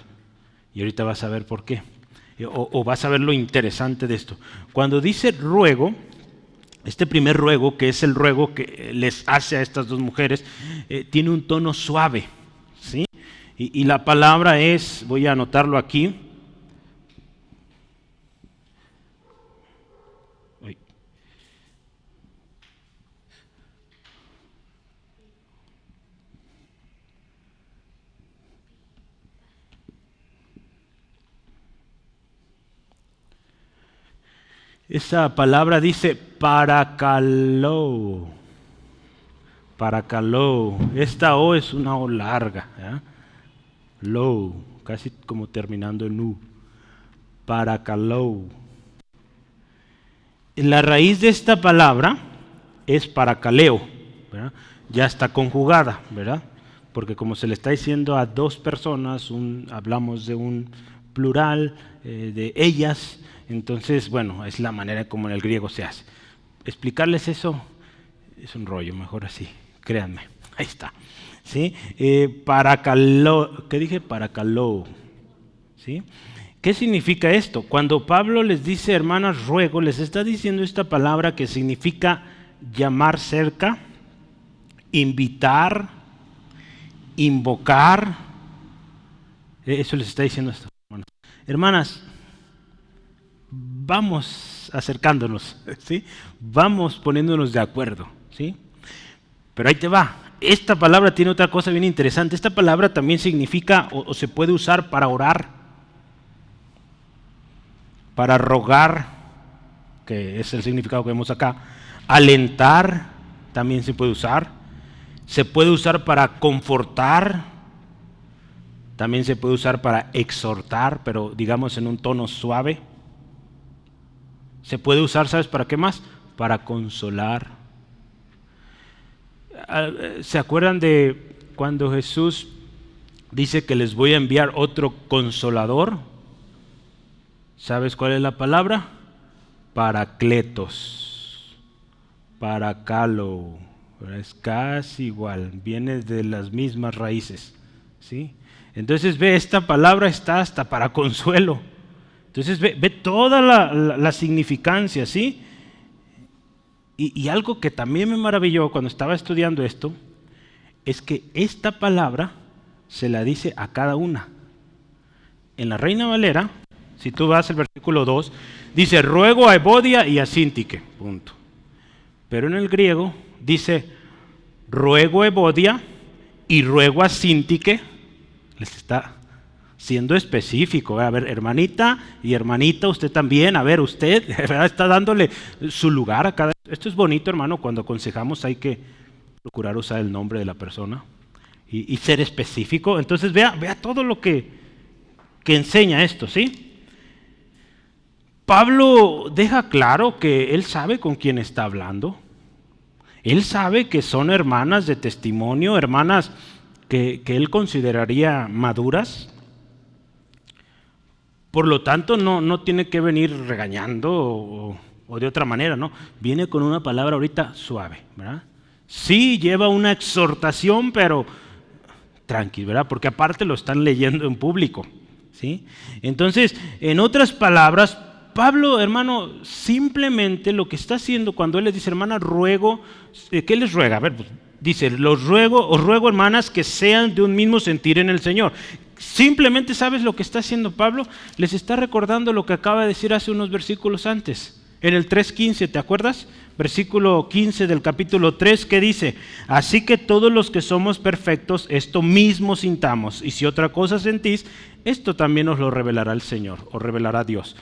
y ahorita vas a ver por qué. O vas a ver lo interesante de esto. Cuando dice ruego, este primer ruego, que es el ruego que les hace a estas dos mujeres, tiene un tono suave, ¿sí? Y la palabra es, voy a anotarlo aquí. Esa palabra dice parakalou. Parakalou. Esta O es una O larga, ¿ya? Low, casi como terminando en U. Parakalou. La raíz de esta palabra es parakaleo, ¿verdad? Ya está conjugada, ¿verdad? Porque como se le está diciendo a dos personas, hablamos de un plural, de ellas. Entonces, bueno, es la manera como en el griego se hace. Explicarles eso es un rollo, mejor así, créanme. Ahí está. ¿Sí? Parakalou, ¿qué dije? Parakalou. ¿Sí? ¿Qué significa esto? Cuando Pablo les dice, hermanas, ruego, les está diciendo esta palabra que significa llamar cerca, invitar, invocar. Eso les está diciendo esto, hermanas. Hermanas, vamos acercándonos, ¿sí? Vamos poniéndonos de acuerdo, ¿sí? Pero ahí te va. Esta palabra tiene otra cosa bien interesante. Esta palabra también significa o se puede usar para orar, para rogar, que es el significado que vemos acá. Alentar también se puede usar. Se puede usar para confortar. También se puede usar para exhortar, pero digamos en un tono suave. Se puede usar, ¿sabes para qué más? Para consolar. ¿Se acuerdan de cuando Jesús dice que les voy a enviar otro consolador? ¿Sabes cuál es la palabra? Paracletos. Paracalo. Es casi igual, viene de las mismas raíces, ¿sí? Entonces ve, esta palabra está hasta para consuelo. Entonces ve toda la significancia, ¿sí? Y algo que también me maravilló cuando estaba estudiando esto, es que esta palabra se la dice a cada una. En la Reina Valera, si tú vas al versículo 2, dice, ruego a Evodia y a Síntique, punto. Pero en el griego dice, ruego a Evodia y ruego a Síntique, les está siendo específico. A ver, hermanita y hermanita, usted también, a ver, usted, ¿verdad? Está dándole su lugar a cada. Esto es bonito, hermano, cuando aconsejamos hay que procurar usar el nombre de la persona y ser específico. Entonces vea todo lo que enseña esto, ¿sí? Pablo deja claro que él sabe con quién está hablando. Él sabe que son hermanas de testimonio, hermanas que él consideraría maduras. Por lo tanto, no tiene que venir regañando o de otra manera, ¿no? Viene con una palabra ahorita suave, ¿verdad? Sí lleva una exhortación, pero tranqui, ¿verdad? Porque aparte lo están leyendo en público, ¿sí? Entonces, en otras palabras, Pablo, hermano, simplemente lo que está haciendo cuando él les dice, hermana, ruego, ¿qué les ruega? A ver, pues, dice, os ruego, hermanas, que sean de un mismo sentir en el Señor. Simplemente, ¿sabes lo que está haciendo Pablo? Les está recordando lo que acaba de decir hace unos versículos antes. En el 3:15, ¿te acuerdas? Versículo 15 del capítulo 3, que dice, así que todos los que somos perfectos, esto mismo sintamos, y si otra cosa sentís, esto también os lo revelará el Señor, o revelará Dios.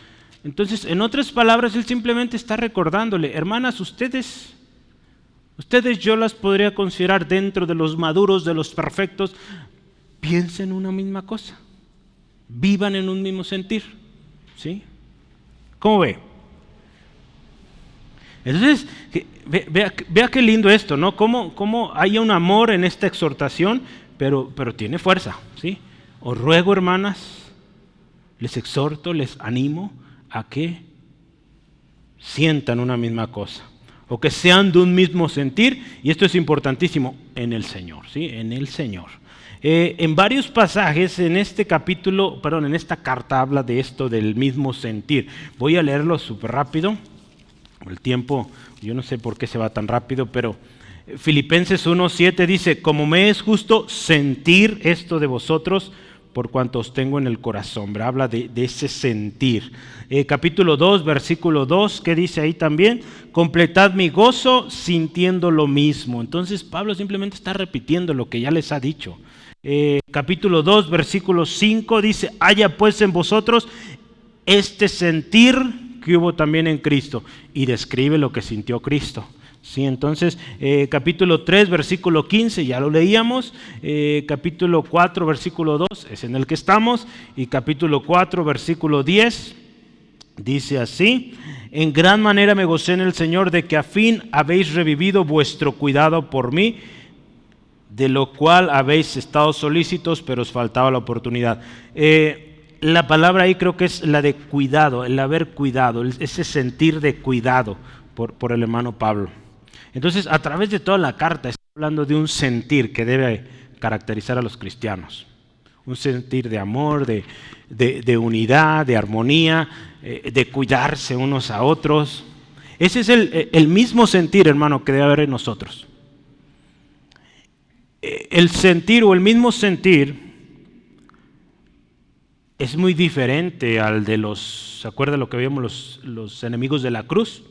Entonces, en otras palabras, él simplemente está recordándole, hermanas, ustedes yo las podría considerar dentro de los maduros, de los perfectos. Piensen una misma cosa, vivan en un mismo sentir, ¿sí? ¿Cómo ve? Entonces, vea qué lindo esto, ¿no? Cómo hay un amor en esta exhortación, pero tiene fuerza, ¿sí? Os ruego, hermanas, les exhorto, les animo a que sientan una misma cosa, o que sean de un mismo sentir, y esto es importantísimo, en el Señor, ¿sí? En el Señor. En varios pasajes en esta carta habla de esto del mismo sentir. Voy a leerlo súper rápido. El tiempo, yo no sé por qué se va tan rápido, pero Filipenses 1:7 dice, como me es justo sentir esto de vosotros, por cuanto os tengo en el corazón. ¿Verdad? Habla de ese sentir. Capítulo 2, versículo 2, que dice ahí también, completad mi gozo sintiendo lo mismo. Entonces Pablo simplemente está repitiendo lo que ya les ha dicho. Capítulo 2, versículo 5 dice, haya pues en vosotros este sentir que hubo también en Cristo, y describe lo que sintió Cristo. Sí, entonces, capítulo 3, versículo 15, ya lo leíamos, capítulo 4, versículo 2, es en el que estamos, y capítulo 4, versículo 10, dice así, en gran manera me gocé en el Señor de que a fin habéis revivido vuestro cuidado por mí, de lo cual habéis estado solícitos, pero os faltaba la oportunidad. La palabra ahí creo que es la de cuidado, el haber cuidado, ese sentir de cuidado por el hermano Pablo. Entonces, a través de toda la carta está hablando de un sentir que debe caracterizar a los cristianos. Un sentir de amor, de unidad, de armonía, de cuidarse unos a otros. Ese es el mismo sentir, hermano, que debe haber en nosotros. El sentir o el mismo sentir es muy diferente al de ¿se acuerda lo que veíamos los enemigos de la cruz?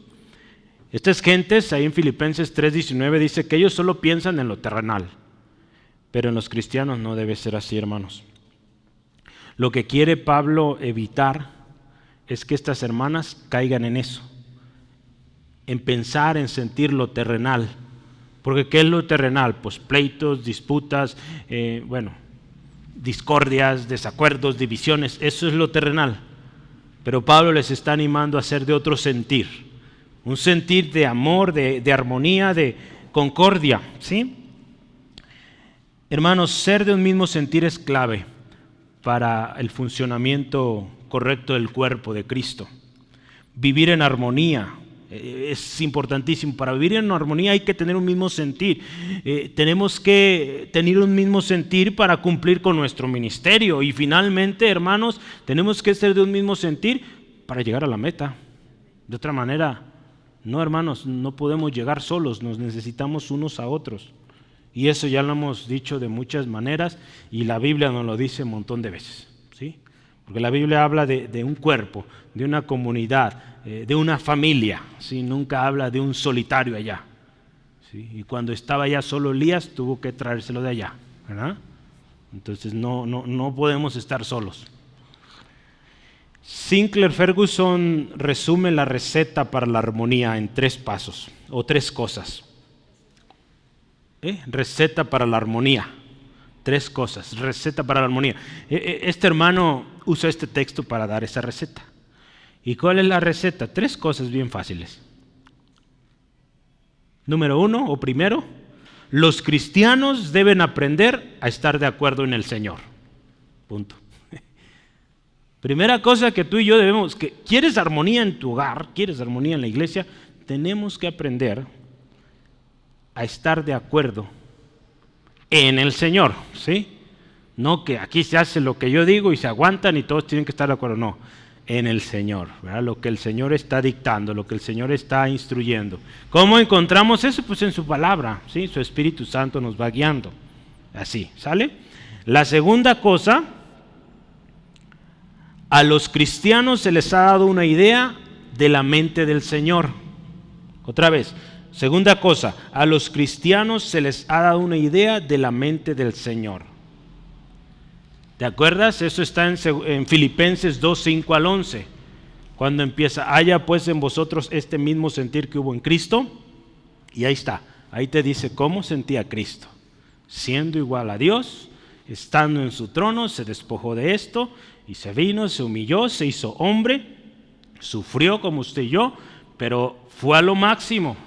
Estas gentes, ahí en Filipenses 3:19 dice que ellos solo piensan en lo terrenal, pero en los cristianos no debe ser así, hermanos. Lo que quiere Pablo evitar es que estas hermanas caigan en eso, en pensar, en sentir lo terrenal. Porque ¿qué es lo terrenal? Pues pleitos, disputas, discordias, desacuerdos, divisiones, eso es lo terrenal. Pero Pablo les está animando a ser de otro sentir, un sentir de amor, de armonía, de concordia, ¿sí? Hermanos, ser de un mismo sentir es clave para el funcionamiento correcto del cuerpo de Cristo. Vivir en armonía es importantísimo. Para vivir en armonía hay que tener un mismo sentir. Tenemos que tener un mismo sentir para cumplir con nuestro ministerio. Y finalmente, hermanos, tenemos que ser de un mismo sentir para llegar a la meta. De otra manera, no, hermanos, no podemos llegar solos, nos necesitamos unos a otros. Y eso ya lo hemos dicho de muchas maneras y la Biblia nos lo dice un montón de veces, ¿sí? Porque la Biblia habla de un cuerpo, de una comunidad, de una familia, ¿sí? Nunca habla de un solitario allá, ¿sí? Y cuando estaba allá solo Elías, tuvo que traérselo de allá, ¿verdad? Entonces no podemos estar solos. Sinclair Ferguson resume la receta para la armonía en 3 pasos o 3 cosas. Receta para la armonía. 3 cosas, receta para la armonía. Este hermano usa este texto para dar esa receta. ¿Y cuál es la receta? 3 cosas bien fáciles. Número 1, o primero, los cristianos deben aprender a estar de acuerdo en el Señor. Punto. Primera cosa que tú y yo debemos, que quieres armonía en tu hogar, quieres armonía en la iglesia, tenemos que aprender a estar de acuerdo en el Señor, ¿sí? No que aquí se hace lo que yo digo y se aguantan y todos tienen que estar de acuerdo, no, en el Señor, ¿verdad? Lo que el Señor está dictando, lo que el Señor está instruyendo. ¿Cómo encontramos eso? Pues en su palabra, ¿sí? Su Espíritu Santo nos va guiando, así, ¿sale? La segunda cosa, a los cristianos se les ha dado una idea de la mente del Señor. Otra vez, segunda cosa, a los cristianos se les ha dado una idea de la mente del Señor. ¿Te acuerdas? Eso está en Filipenses 2, 5 al 11. Cuando empieza, haya pues en vosotros este mismo sentir que hubo en Cristo. Y ahí está, ahí te dice cómo sentía Cristo. Siendo igual a Dios, estando en su trono, se despojó de esto y se vino, se humilló, se hizo hombre, sufrió como usted y yo, pero fue a lo máximo,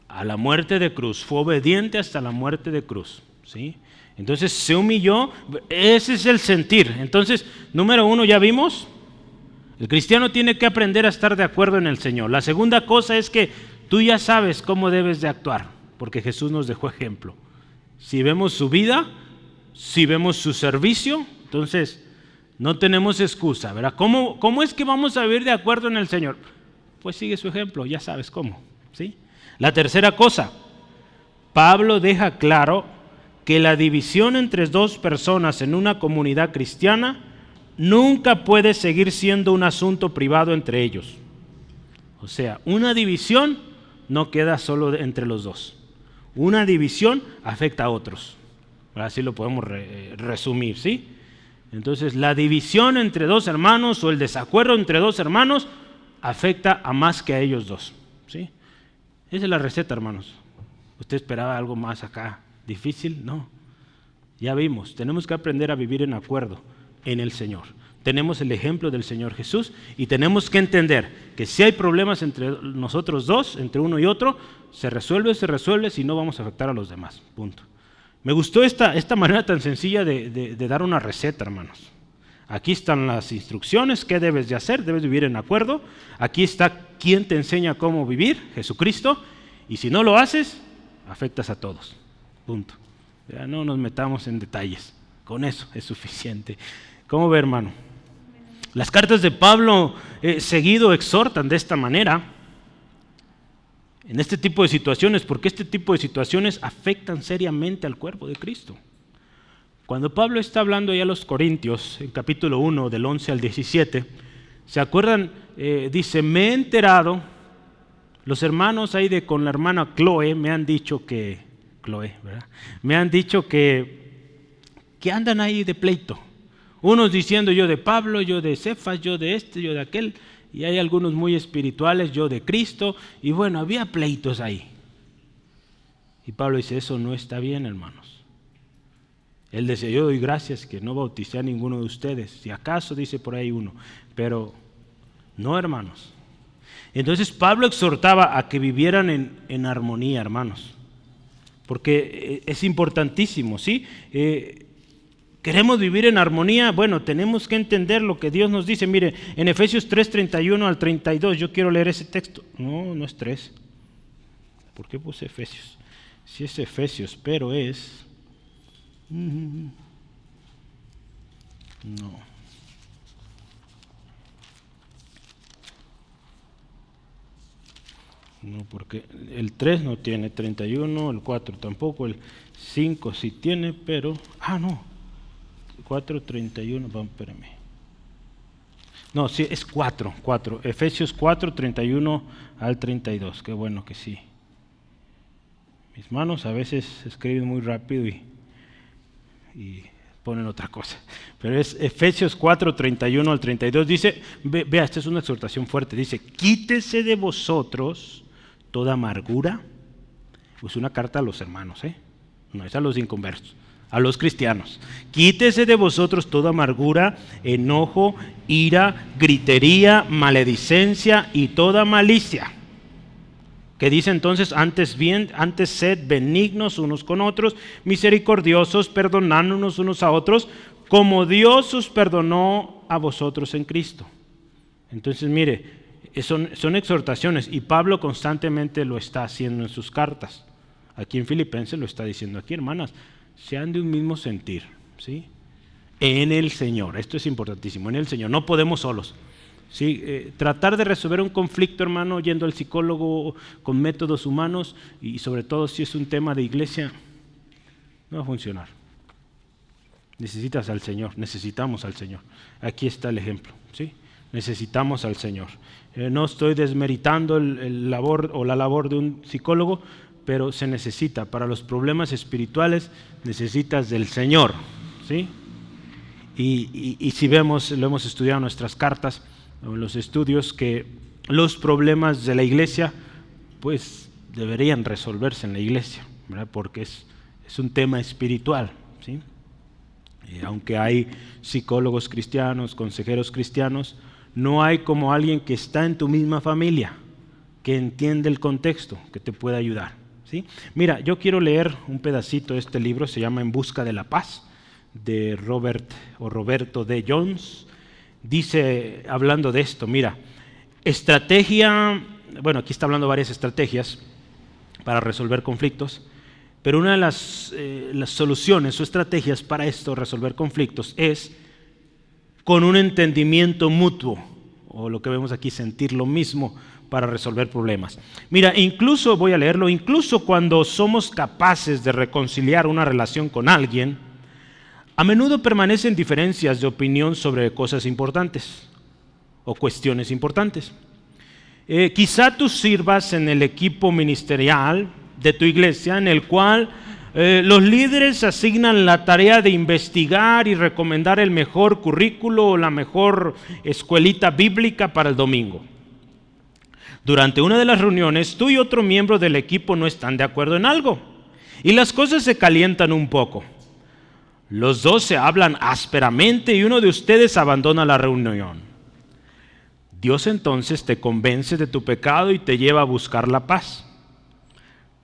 a la muerte de cruz, fue obediente hasta la muerte de cruz, ¿sí? Entonces se humilló, ese es el sentir. Entonces, número 1, ya vimos, el cristiano tiene que aprender a estar de acuerdo en el Señor. La segunda cosa es que tú ya sabes cómo debes de actuar, porque Jesús nos dejó ejemplo. Si vemos su vida, si vemos su servicio, entonces no tenemos excusa, ¿verdad? ¿Cómo es que vamos a vivir de acuerdo en el Señor? Pues sigue su ejemplo, ya sabes cómo, ¿sí? La tercera cosa, Pablo deja claro que la división entre 2 personas en una comunidad cristiana nunca puede seguir siendo un asunto privado entre ellos. O sea, una división no queda solo entre los 2. Una división afecta a otros. Así lo podemos resumir, ¿sí? Entonces, la división entre 2 hermanos o el desacuerdo entre 2 hermanos afecta a más que a ellos 2, ¿sí? Esa es la receta, hermanos. ¿Usted esperaba algo más acá difícil? No. Ya vimos, tenemos que aprender a vivir en acuerdo en el Señor. Tenemos el ejemplo del Señor Jesús y tenemos que entender que si hay problemas entre nosotros 2, entre uno y otro, se resuelve, si no vamos a afectar a los demás, punto. Me gustó esta manera tan sencilla de dar una receta, hermanos. Aquí están las instrucciones, qué debes de hacer, debes vivir en acuerdo. Aquí está quién te enseña cómo vivir, Jesucristo. Y si no lo haces, afectas a todos, punto. Ya no nos metamos en detalles, con eso es suficiente. ¿Cómo ve, hermano? Las cartas de Pablo seguido exhortan de esta manera en este tipo de situaciones, porque este tipo de situaciones afectan seriamente al cuerpo de Cristo. Cuando Pablo está hablando allá a los Corintios, en capítulo 1, del 11 al 17, ¿se acuerdan? Dice, me he enterado, los hermanos ahí con la hermana Chloe me han dicho que, ¿verdad? Me han dicho que andan ahí de pleito. Unos diciendo yo de Pablo, yo de Cefas, yo de este, yo de aquel. Y hay algunos muy espirituales, yo de Cristo, y bueno, había pleitos ahí. Y Pablo dice, eso no está bien, hermanos. Él decía, yo doy gracias que no bauticé a ninguno de ustedes, si acaso dice por ahí uno, pero no, hermanos. Entonces Pablo exhortaba a que vivieran en armonía, hermanos, porque es importantísimo, ¿sí? ¿Queremos vivir en armonía? Bueno, tenemos que entender lo que Dios nos dice. Mire, en Efesios 3, 31 al 32, yo quiero leer ese texto. No es 3. ¿Por qué puse Efesios? Sí es Efesios, pero es... No, porque el 3 no tiene 31, el 4 tampoco, el 5 sí tiene, pero... no. 4:31, espérame. No, sí, es 4, Efesios 4, 31 al 32, qué bueno que sí. Mis manos a veces escriben muy rápido y ponen otra cosa. Pero es Efesios 4, 31 al 32, dice, vea, esta es una exhortación fuerte, dice, quítese de vosotros toda amargura, Es una carta a los hermanos, no es a los inconversos, a los cristianos. Quítese de vosotros toda amargura, enojo, ira, gritería, maledicencia y toda malicia. Que dice entonces, antes sed benignos unos con otros, misericordiosos, perdonándonos unos a otros, como Dios os perdonó a vosotros en Cristo. Entonces mire, son exhortaciones y Pablo constantemente lo está haciendo en sus cartas. Aquí en Filipenses lo está diciendo aquí, hermanas, sean de un mismo sentir, ¿sí? En el Señor, esto es importantísimo, en el Señor, no podemos solos. ¿Sí? Tratar de resolver un conflicto, hermano, yendo al psicólogo con métodos humanos y sobre todo si es un tema de iglesia, no va a funcionar. Necesitas al Señor, necesitamos al Señor. Aquí está el ejemplo, ¿sí? Necesitamos al Señor. No estoy desmeritando la labor de un psicólogo, pero se necesita. Para los problemas espirituales necesitas del Señor, ¿sí? Y si vemos, lo hemos estudiado en nuestras cartas, en los estudios, que los problemas de la iglesia pues deberían resolverse en la iglesia, ¿verdad? Porque es un tema espiritual, ¿sí? Y aunque hay psicólogos cristianos, consejeros cristianos, no hay como alguien que está en tu misma familia, que entiende el contexto, que te pueda ayudar, ¿sí? Mira, yo quiero leer un pedacito de este libro, se llama En busca de la paz, de Roberto D. Jones. Dice, hablando de esto, mira, aquí está hablando de varias estrategias para resolver conflictos, pero una de las soluciones o estrategias para esto, resolver conflictos, es con un entendimiento mutuo, o lo que vemos aquí, sentir lo mismo para resolver problemas. Mira, voy a leerlo, incluso cuando somos capaces de reconciliar una relación con alguien, a menudo permanecen diferencias de opinión sobre cosas importantes o cuestiones importantes. Quizá tú sirvas en el equipo ministerial de tu iglesia, en el cual los líderes asignan la tarea de investigar y recomendar el mejor currículo o la mejor escuelita bíblica para el domingo. Durante una de las reuniones, tú y otro miembro del equipo no están de acuerdo en algo y las cosas se calientan un poco. Los dos se hablan ásperamente y uno de ustedes abandona la reunión. Dios entonces te convence de tu pecado y te lleva a buscar la paz.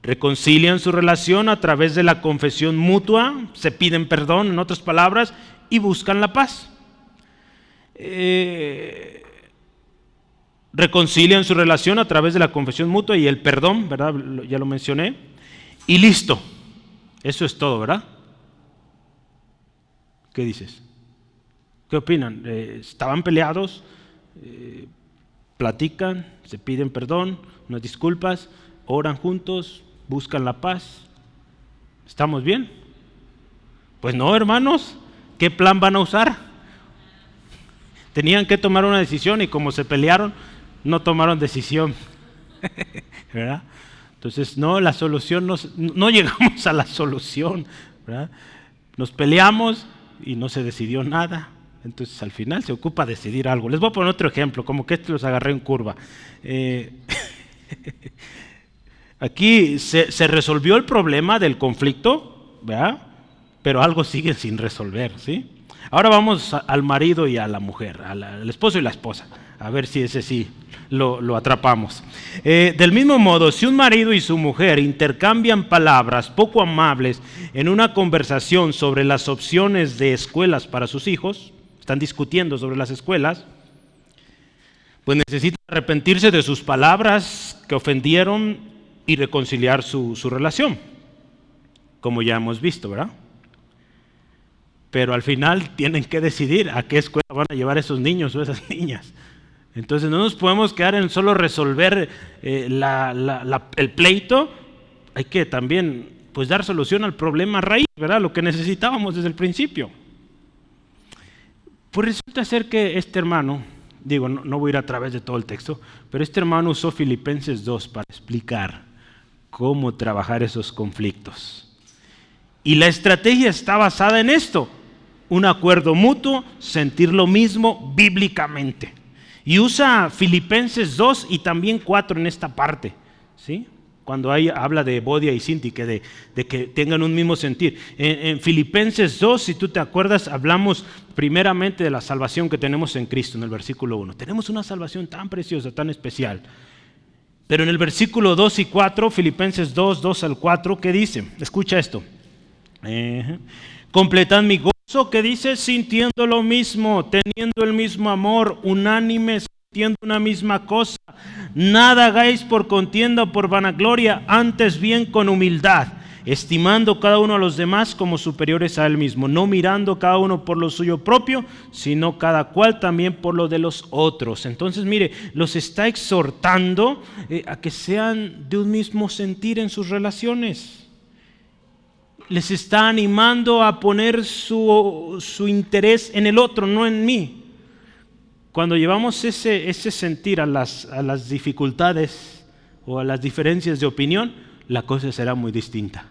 Reconcilian su relación a través de la confesión mutua, se piden perdón, en otras palabras, y buscan la paz. Reconcilian su relación a través de la confesión mutua y el perdón, ¿verdad? Ya lo mencioné. Y listo. Eso es todo, ¿verdad? ¿Qué dices? ¿Qué opinan? ¿Estaban peleados? ¿Platican? ¿Se piden perdón? ¿Unas disculpas? ¿Oran juntos? ¿Buscan la paz? ¿Estamos bien? Pues no, hermanos. ¿Qué plan van a usar? Tenían que tomar una decisión y como se pelearon, no tomaron decisión. ¿Verdad? Entonces, la solución no llegamos a la solución, ¿verdad? Nos peleamos y no se decidió nada. Entonces al final se ocupa decidir algo. Les voy a poner otro ejemplo, como que los agarré en curva. Aquí se resolvió el problema del conflicto, ¿verdad? Pero algo sigue sin resolver, ¿sí? Ahora vamos al marido y a la mujer, al esposo y la esposa, a ver si ese sí lo atrapamos. Del mismo modo, si un marido y su mujer intercambian palabras poco amables en una conversación sobre las opciones de escuelas para sus hijos, están discutiendo sobre las escuelas, pues necesitan arrepentirse de sus palabras que ofendieron y reconciliar su relación, como ya hemos visto, ¿verdad? Pero al final tienen que decidir a qué escuela van a llevar esos niños o esas niñas. Entonces no nos podemos quedar en solo resolver el pleito. Hay que también pues dar solución al problema raíz, ¿verdad? Lo que necesitábamos desde el principio. Pues resulta ser que este hermano, no voy a ir a través de todo el texto, pero este hermano usó Filipenses 2 para explicar cómo trabajar esos conflictos. Y la estrategia está basada en esto: un acuerdo mutuo, sentir lo mismo bíblicamente. Y usa Filipenses 2 y también 4 en esta parte, ¿sí? cuando habla de Evodia y Síntique, de que tengan un mismo sentir. En Filipenses 2, si tú te acuerdas, hablamos primeramente de la salvación que tenemos en Cristo, en el versículo 1. Tenemos una salvación tan preciosa, tan especial. Pero en el versículo 2 y 4, Filipenses 2, 2 al 4, ¿qué dice? Escucha esto. Completad mi gozo, ¿qué dice? Sintiendo lo mismo, teniendo el mismo amor, unánimes, sintiendo una misma cosa. Nada hagáis por contienda o por vanagloria, antes bien con humildad, estimando cada uno a los demás como superiores a él mismo, no mirando cada uno por lo suyo propio, sino cada cual también por lo de los otros. Entonces, mire, los está exhortando a que sean de un mismo sentir en sus relaciones. Les está animando a poner su interés en el otro, no en mí. Cuando llevamos ese sentir a las dificultades o a las diferencias de opinión, la cosa será muy distinta.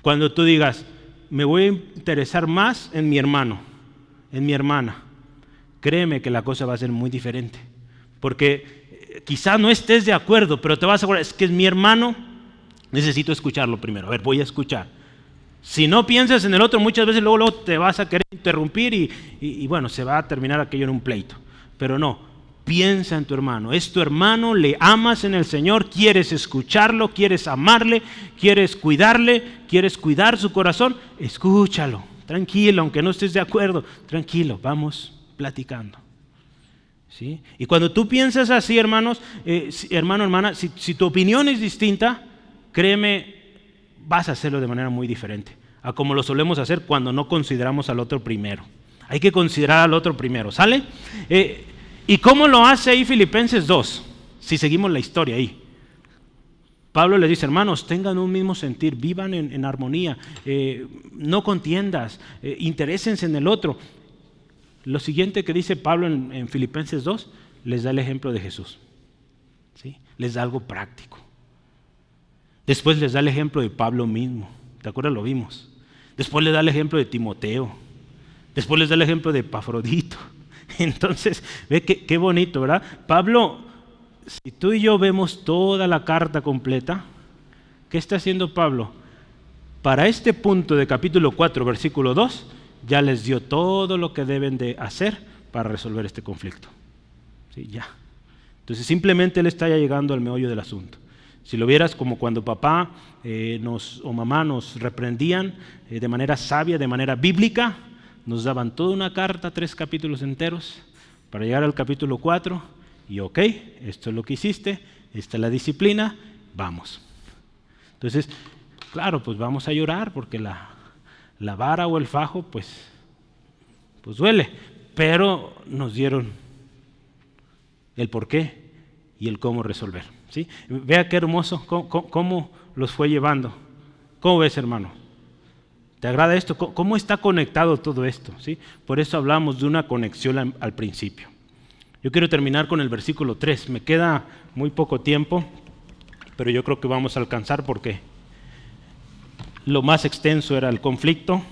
Cuando tú digas, me voy a interesar más en mi hermano, en mi hermana, créeme que la cosa va a ser muy diferente. Porque quizá no estés de acuerdo, pero te vas a acordar, es que es mi hermano, necesito escucharlo primero. A ver, voy a escuchar. Si no piensas en el otro, muchas veces luego te vas a querer interrumpir y bueno, se va a terminar aquello en un pleito. Pero no, piensa en tu hermano. Es tu hermano, le amas en el Señor, quieres escucharlo, quieres amarle, quieres cuidarle, quieres cuidar su corazón. Escúchalo, tranquilo, aunque no estés de acuerdo, tranquilo, vamos platicando. ¿Sí? Y cuando tú piensas así, hermanos, hermana, si tu opinión es distinta, créeme, vas a hacerlo de manera muy diferente a como lo solemos hacer cuando no consideramos al otro primero. Hay que considerar al otro primero, ¿sale? ¿Y cómo lo hace ahí Filipenses 2? Si seguimos la historia ahí. Pablo les dice, hermanos, tengan un mismo sentir, vivan en armonía, no contiendas, interésense en el otro. Lo siguiente que dice Pablo en Filipenses 2, les da el ejemplo de Jesús. ¿Sí? Les da algo práctico. Después les da el ejemplo de Pablo mismo. ¿Te acuerdas? Lo vimos. Después les da el ejemplo de Timoteo. Después les da el ejemplo de Epafrodito. Entonces, ve qué bonito, ¿verdad? Pablo, si tú y yo vemos toda la carta completa, ¿qué está haciendo Pablo? Para este punto de capítulo 4, versículo 2, ya les dio todo lo que deben de hacer para resolver este conflicto. Sí, ya. Entonces, simplemente él está ya llegando al meollo del asunto. Si lo vieras como cuando papá o mamá nos reprendían de manera sabia, de manera bíblica, nos daban toda una carta, 3 capítulos enteros, para llegar al capítulo 4, y ok, esto es lo que hiciste, esta es la disciplina, vamos. Entonces, claro, pues vamos a llorar, porque la vara o el fajo, pues duele, pero nos dieron el por qué y el cómo resolver. ¿Sí? Vea qué hermoso, cómo los fue llevando. ¿Cómo ves, hermano? ¿Te agrada esto? ¿Cómo está conectado todo esto? ¿Sí? Por eso hablamos de una conexión al principio. Yo quiero terminar con el versículo 3. Me queda muy poco tiempo, pero yo creo que vamos a alcanzar porque lo más extenso era el conflicto.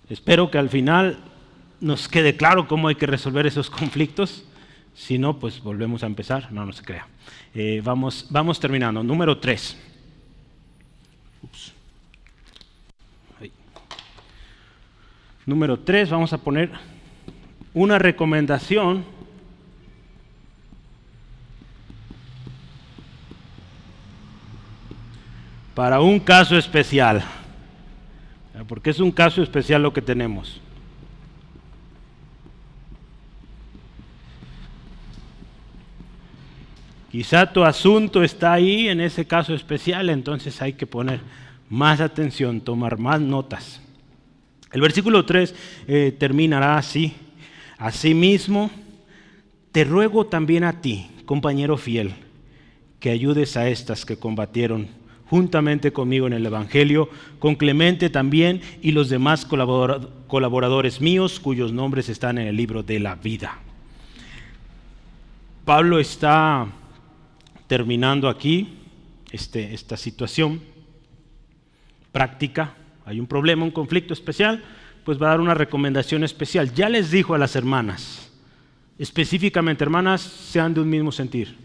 Espero que al final nos quede claro cómo hay que resolver esos conflictos. Si no, pues volvemos a empezar. No se crea. Vamos terminando. Número 3. Número 3, vamos a poner una recomendación para un caso especial. Porque es un caso especial lo que tenemos. Quizá tu asunto está ahí en ese caso especial, entonces hay que poner más atención, tomar más notas. El versículo 3 terminará así. Asimismo, te ruego también a ti, compañero fiel, que ayudes a estas que combatieron juntamente conmigo en el Evangelio, con Clemente también y los demás colaboradores míos, cuyos nombres están en el libro de la vida. Pablo está terminando aquí esta situación práctica. Hay un problema, un conflicto especial, pues va a dar una recomendación especial. Ya les dijo a las hermanas, específicamente, hermanas, sean de un mismo sentir.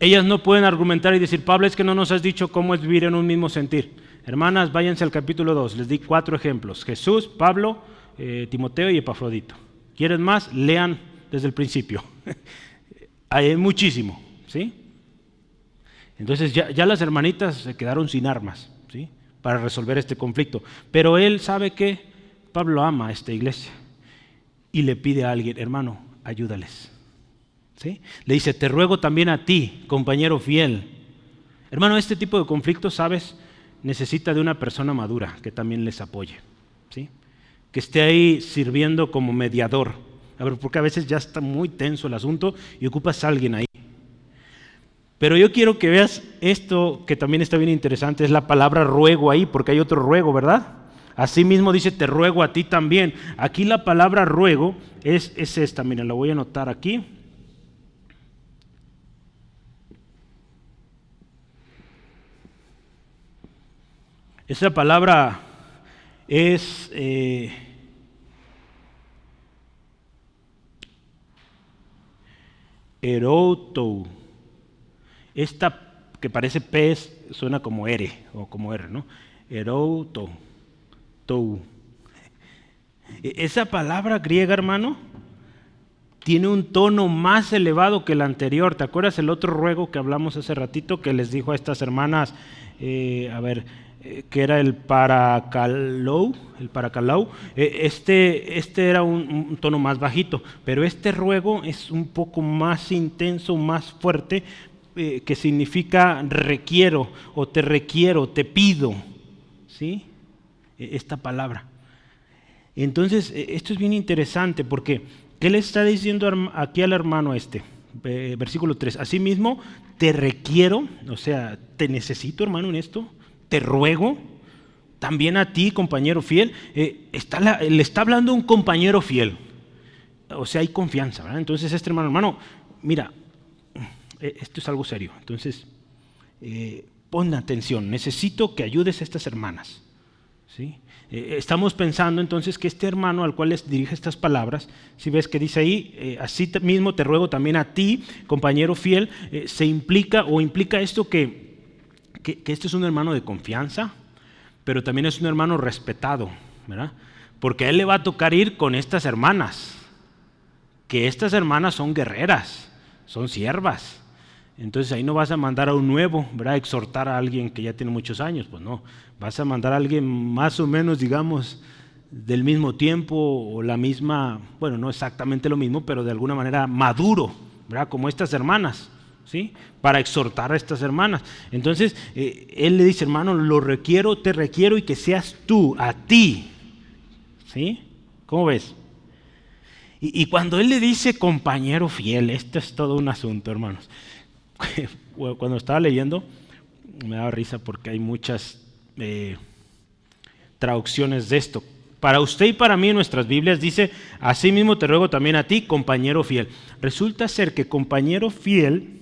Ellas no pueden argumentar y decir, Pablo, es que no nos has dicho cómo es vivir en un mismo sentir. Hermanas, váyanse al capítulo 2, les di 4 ejemplos. Jesús, Pablo, Timoteo y Epafrodito. ¿Quieren más? Lean desde el principio. Hay muchísimo, ¿sí? Entonces ya las hermanitas se quedaron sin armas, ¿sí? Para resolver este conflicto. Pero él sabe que Pablo ama a esta iglesia y le pide a alguien, hermano, ayúdales. ¿Sí? Le dice, te ruego también a ti, compañero fiel. Hermano, este tipo de conflictos, ¿sabes? Necesita de una persona madura que también les apoye, ¿sí? Que esté ahí sirviendo como mediador. A ver, porque a veces ya está muy tenso el asunto y ocupas a alguien ahí. Pero yo quiero que veas esto que también está bien interesante, es la palabra ruego ahí, porque hay otro ruego, ¿verdad? Asimismo dice, te ruego a ti también. Aquí la palabra ruego es esta, miren, la voy a anotar aquí. Esa palabra es erotou. Esta que parece pez suena como ere o como R, ¿no? Erotou. Esa palabra griega, hermano, tiene un tono más elevado que el anterior. ¿Te acuerdas el otro ruego que hablamos hace ratito que les dijo a estas hermanas, que era el paracalau? Este era un tono más bajito, pero este ruego es un poco más intenso, más fuerte, que significa requiero o te pido, ¿sí? Esta palabra. Entonces, esto es bien interesante porque ¿qué le está diciendo aquí al hermano versículo 3, asimismo, te requiero, o sea, te necesito, hermano, en esto, te ruego, también a ti, compañero fiel. Le está hablando un compañero fiel, o sea, hay confianza, ¿verdad? Entonces este hermano, mira, esto es algo serio, entonces pon atención, necesito que ayudes a estas hermanas, ¿sí? Estamos pensando entonces que este hermano al cual les dirige estas palabras, si ves que dice ahí, así mismo te ruego también a ti, compañero fiel, implica esto que este es un hermano de confianza, pero también es un hermano respetado, ¿verdad? Porque a él le va a tocar ir con estas hermanas, que estas hermanas son guerreras, son siervas. Entonces ahí no vas a mandar a un nuevo, ¿verdad? Exhortar a alguien que ya tiene muchos años, pues no. Vas a mandar a alguien más o menos, digamos, del mismo tiempo o la misma, bueno, no exactamente lo mismo, pero de alguna manera maduro, ¿verdad? Como estas hermanas, ¿sí? Para exhortar a estas hermanas. Entonces él le dice, hermano, te requiero y que seas tú, a ti, ¿sí? ¿Cómo ves? Y cuando él le dice compañero fiel, esto es todo un asunto, hermanos. Cuando estaba leyendo me daba risa porque hay muchas traducciones de esto. Para usted y para mí en nuestras Biblias dice, así mismo te ruego también a ti, compañero fiel. Resulta ser que compañero fiel,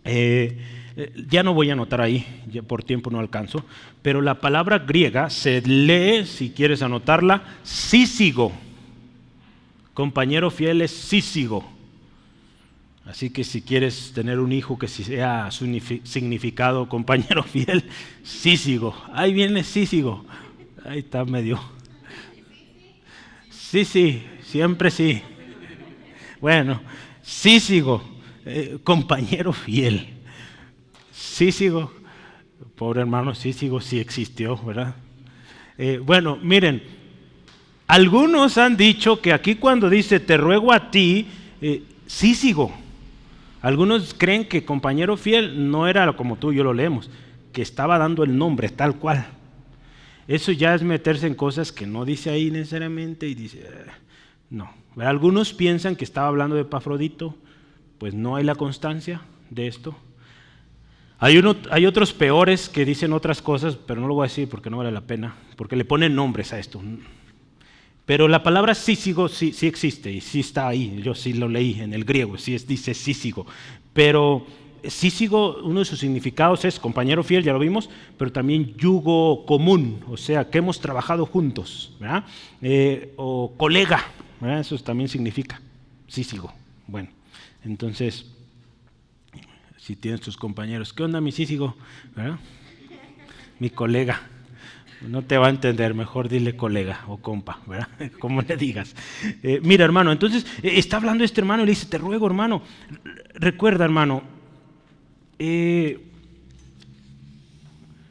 ya no voy a anotar ahí, ya por tiempo no alcanzo, pero la palabra griega se lee, si quieres anotarla, sísigo. Compañero fiel es sísigo. Así que si quieres tener un hijo que sea su significado compañero fiel, sísigo. Ahí viene sísigo. Ahí está medio. Sí, siempre sí. Bueno, sísigo, compañero fiel. Sísigo, pobre hermano Sísigo, sí existió, ¿verdad? Bueno, miren, algunos han dicho que aquí cuando dice te ruego a ti, sísigo. Algunos creen que compañero fiel no era como tú y yo lo leemos, que estaba dando el nombre tal cual. Eso ya es meterse en cosas que no dice ahí necesariamente y dice, no. Algunos piensan que estaba hablando de Epafrodito, pues no hay la constancia de esto. Hay otros peores que dicen otras cosas, pero no lo voy a decir porque no vale la pena, porque le ponen nombres a esto. Pero la palabra sísigo sí existe y sí está ahí, yo sí lo leí en el griego, dice sísigo. Pero sísigo, uno de sus significados es compañero fiel, ya lo vimos, pero también yugo común, o sea, que hemos trabajado juntos, ¿verdad? O colega, ¿verdad? Eso también significa sísigo. Bueno, entonces, Si tienes tus compañeros, ¿qué onda mi sísigo? ¿Verdad? Mi colega. No te va a entender, mejor dile colega o compa, ¿verdad? Como le digas. Mira, hermano, entonces está hablando este hermano y le dice, te ruego, hermano. Recuerda, hermano,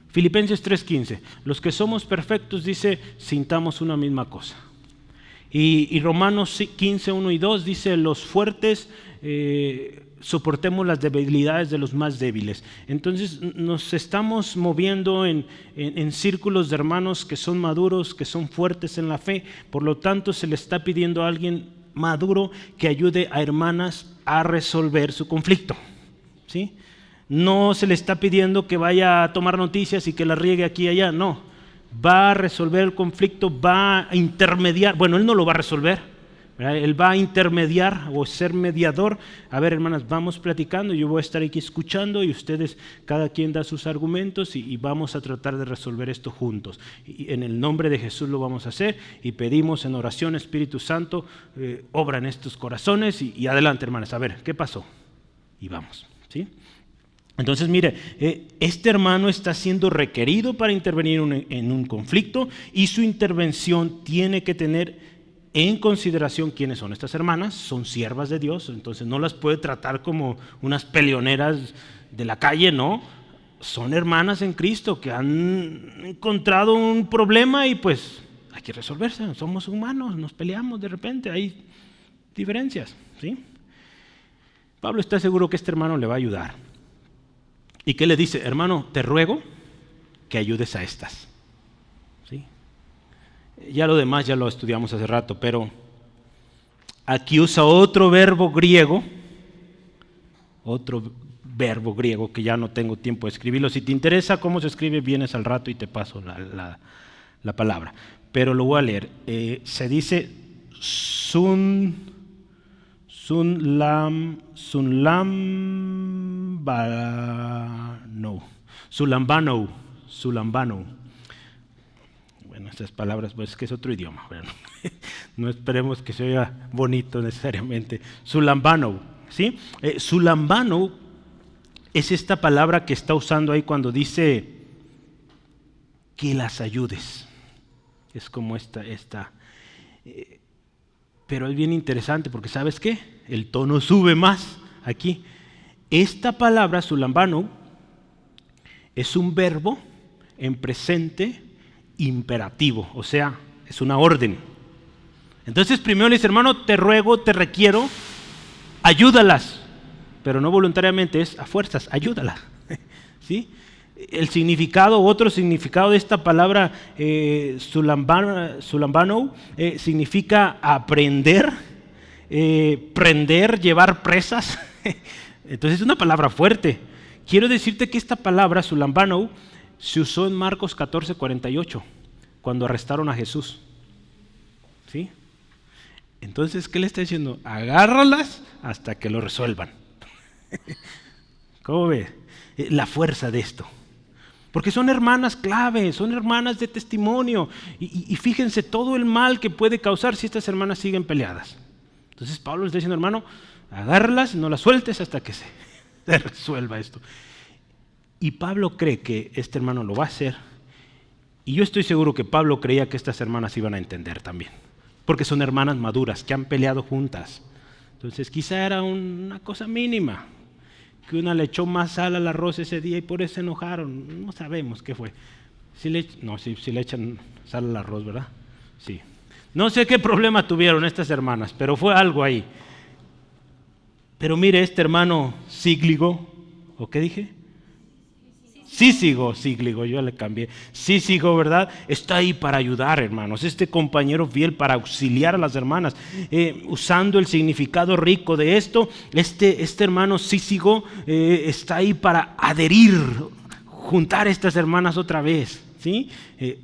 Filipenses 3:15, los que somos perfectos, dice, sintamos una misma cosa. Y Romanos 15, 1 y 2 dice, los fuertes soportemos las debilidades de los más débiles. Entonces nos estamos moviendo en círculos de hermanos que son maduros, que son fuertes en la fe. Por lo tanto, se le está pidiendo a alguien maduro que ayude a hermanas a resolver su conflicto, ¿sí? No se le está pidiendo que vaya a tomar noticias y que la riegue aquí y allá, no. Va a resolver el conflicto, va a intermediar. Bueno, él no lo va a resolver, ¿verdad? Él va a intermediar o ser mediador. A ver, hermanas, vamos platicando, yo voy a estar aquí escuchando y ustedes, cada quien da sus argumentos y vamos a tratar de resolver esto juntos. Y en el nombre de Jesús lo vamos a hacer y pedimos en oración, Espíritu Santo, obra en estos corazones y adelante, hermanas, a ver, ¿qué pasó? Y vamos, ¿sí? Entonces, mire, este hermano está siendo requerido para intervenir en un conflicto y su intervención tiene que tener en consideración quiénes son estas hermanas. Son siervas de Dios, entonces no las puede tratar como unas peleoneras de la calle, no. Son hermanas en Cristo que han encontrado un problema y pues hay que resolverse. Somos humanos, nos peleamos de repente, hay diferencias, ¿sí? Pablo está seguro que este hermano le va a ayudar. ¿Y qué le dice? Hermano, te ruego que ayudes a estas. ¿Sí? Ya lo demás ya lo estudiamos hace rato, pero aquí usa otro verbo griego que ya no tengo tiempo de escribirlo. Si te interesa cómo se escribe, vienes al rato y te paso la palabra. Pero lo voy a leer. Se dice Sulambano. Bueno, estas palabras, pues que es otro idioma. Bueno, no esperemos que se oiga bonito necesariamente. Sulambano, ¿sí? Sulambano es esta palabra que está usando ahí cuando dice que las ayudes. Es como esta. Pero es bien interesante porque ¿sabes qué? El tono sube más aquí. Esta palabra, sulambano, es un verbo en presente imperativo, o sea, es una orden. Entonces primero le dice, hermano, te ruego, te requiero, ayúdalas, pero no voluntariamente, es a fuerzas, ayúdalas. ¿Sí? El significado, otro significado de esta palabra sulambano significa aprender, prender, llevar presas. Entonces es una palabra fuerte. Quiero decirte que esta palabra sulambano se usó en Marcos 14:48 cuando arrestaron a Jesús. ¿Sí? Entonces, ¿qué le está diciendo? Agárralas hasta que lo resuelvan. ¿Cómo ve? La fuerza de esto. Porque son hermanas clave, son hermanas de testimonio. Y fíjense todo el mal que puede causar si estas hermanas siguen peleadas. Entonces Pablo le está diciendo, hermano, agárralas, no las sueltes hasta que se resuelva esto. Y Pablo cree que este hermano lo va a hacer. Y yo estoy seguro que Pablo creía que estas hermanas iban a entender también. Porque son hermanas maduras que han peleado juntas. Entonces quizá era una cosa mínima. Que una le echó más sal al arroz ese día y por eso se enojaron. No sabemos qué fue. Si le echan sal al arroz, ¿verdad? Sí. No sé qué problema tuvieron estas hermanas, pero fue algo ahí. Pero mire, este hermano Cícligo, ¿o qué dije? Cícigo, yo le cambié. Cícigo, ¿verdad? Está ahí para ayudar, hermanos. Este compañero fiel para auxiliar a las hermanas. Usando el significado rico de esto, este hermano Cícigo está ahí para adherir, juntar a estas hermanas otra vez. ¿Sí?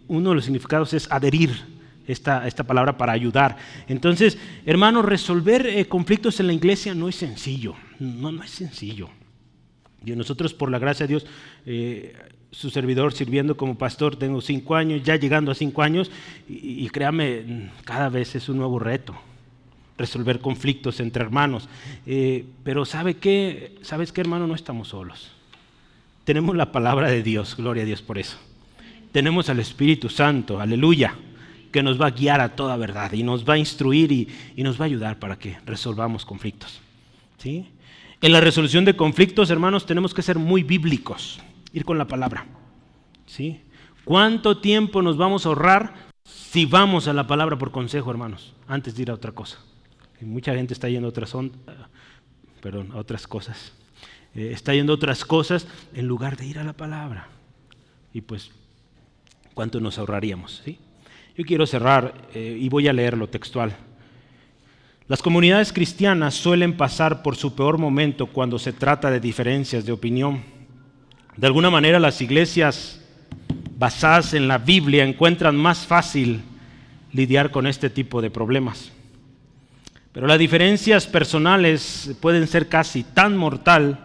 Uno de los significados es adherir. Esta palabra para ayudar. Entonces, hermanos, resolver conflictos en la iglesia no es sencillo. No es sencillo. Y nosotros, por la gracia de Dios, su servidor sirviendo como pastor, tengo 5 años, ya llegando a 5 años, y créame, cada vez es un nuevo reto. resolver conflictos entre hermanos. Pero ¿sabes qué, hermano? No estamos solos. Tenemos la palabra de Dios, gloria a Dios por eso. Tenemos al Espíritu Santo, aleluya, que nos va a guiar a toda verdad y nos va a instruir y nos va a ayudar para que resolvamos conflictos. ¿Sí? En la resolución de conflictos, hermanos, tenemos que ser muy bíblicos, ir con la palabra. ¿Sí? ¿Cuánto tiempo nos vamos a ahorrar si vamos a la palabra por consejo, hermanos, antes de ir a otra cosa? Y mucha gente está yendo a otras cosas. Está yendo a otras cosas en lugar de ir a la palabra. Y pues, ¿cuánto nos ahorraríamos? ¿Sí? Yo quiero cerrar y voy a leer lo textual. Las comunidades cristianas suelen pasar por su peor momento cuando se trata de diferencias de opinión. De alguna manera las iglesias basadas en la Biblia encuentran más fácil lidiar con este tipo de problemas. Pero las diferencias personales pueden ser casi tan mortal,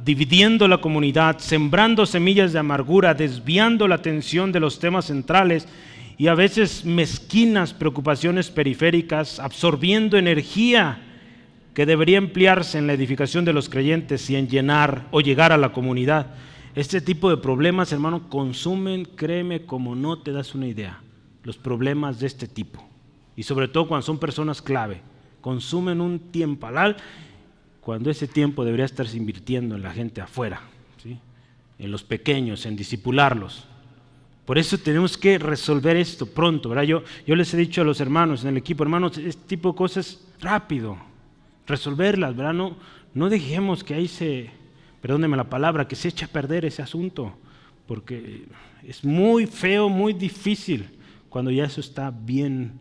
dividiendo la comunidad, sembrando semillas de amargura, desviando la atención de los temas centrales y a veces mezquinas preocupaciones periféricas, absorbiendo energía que debería emplearse en la edificación de los creyentes y en llenar o llegar a la comunidad. Este tipo de problemas, hermano, consumen, créeme, como no te das una idea, los problemas de este tipo. Y sobre todo cuando son personas clave, consumen un tiempalal cuando ese tiempo debería estarse invirtiendo en la gente afuera, ¿sí? En los pequeños, en discipularlos. Por eso tenemos que resolver esto pronto, ¿verdad? Yo les he dicho a los hermanos en el equipo, hermanos, este tipo de cosas rápido, resolverlas, ¿verdad? No dejemos que ahí perdónenme la palabra, que se eche a perder ese asunto, porque es muy feo, muy difícil cuando ya eso está bien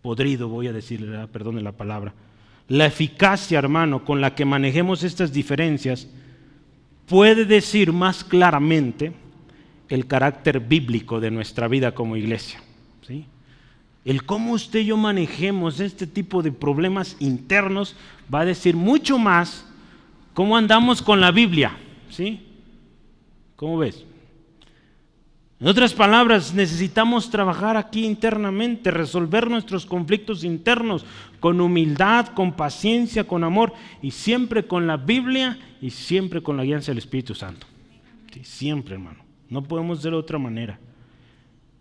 podrido, voy a decir, ¿verdad? Perdónenme la palabra. La eficacia, hermano, con la que manejemos estas diferencias puede decir más claramente el carácter bíblico de nuestra vida como iglesia, ¿sí? El cómo usted y yo manejemos este tipo de problemas internos va a decir mucho más cómo andamos con la Biblia, ¿sí? ¿Cómo ves? En otras palabras, necesitamos trabajar aquí internamente, resolver nuestros conflictos internos con humildad, con paciencia, con amor y siempre con la Biblia y siempre con la guianza del Espíritu Santo. Sí, siempre, hermano. No podemos de otra manera.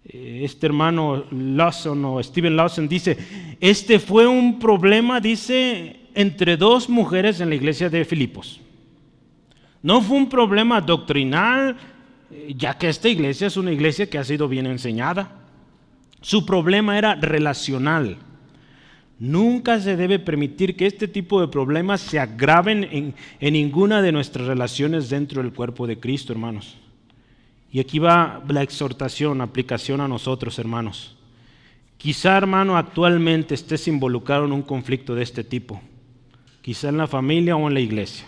Este hermano Steven Lawson dice, este fue un problema, dice, entre dos mujeres en la iglesia de Filipos. No fue un problema doctrinal, ya que esta iglesia es una iglesia que ha sido bien enseñada. Su problema era relacional. Nunca se debe permitir que este tipo de problemas se agraven en ninguna de nuestras relaciones dentro del cuerpo de Cristo, hermanos. Y aquí va la exhortación, aplicación a nosotros, hermanos. Quizá, hermano, actualmente estés involucrado en un conflicto de este tipo. Quizá en la familia o en la iglesia.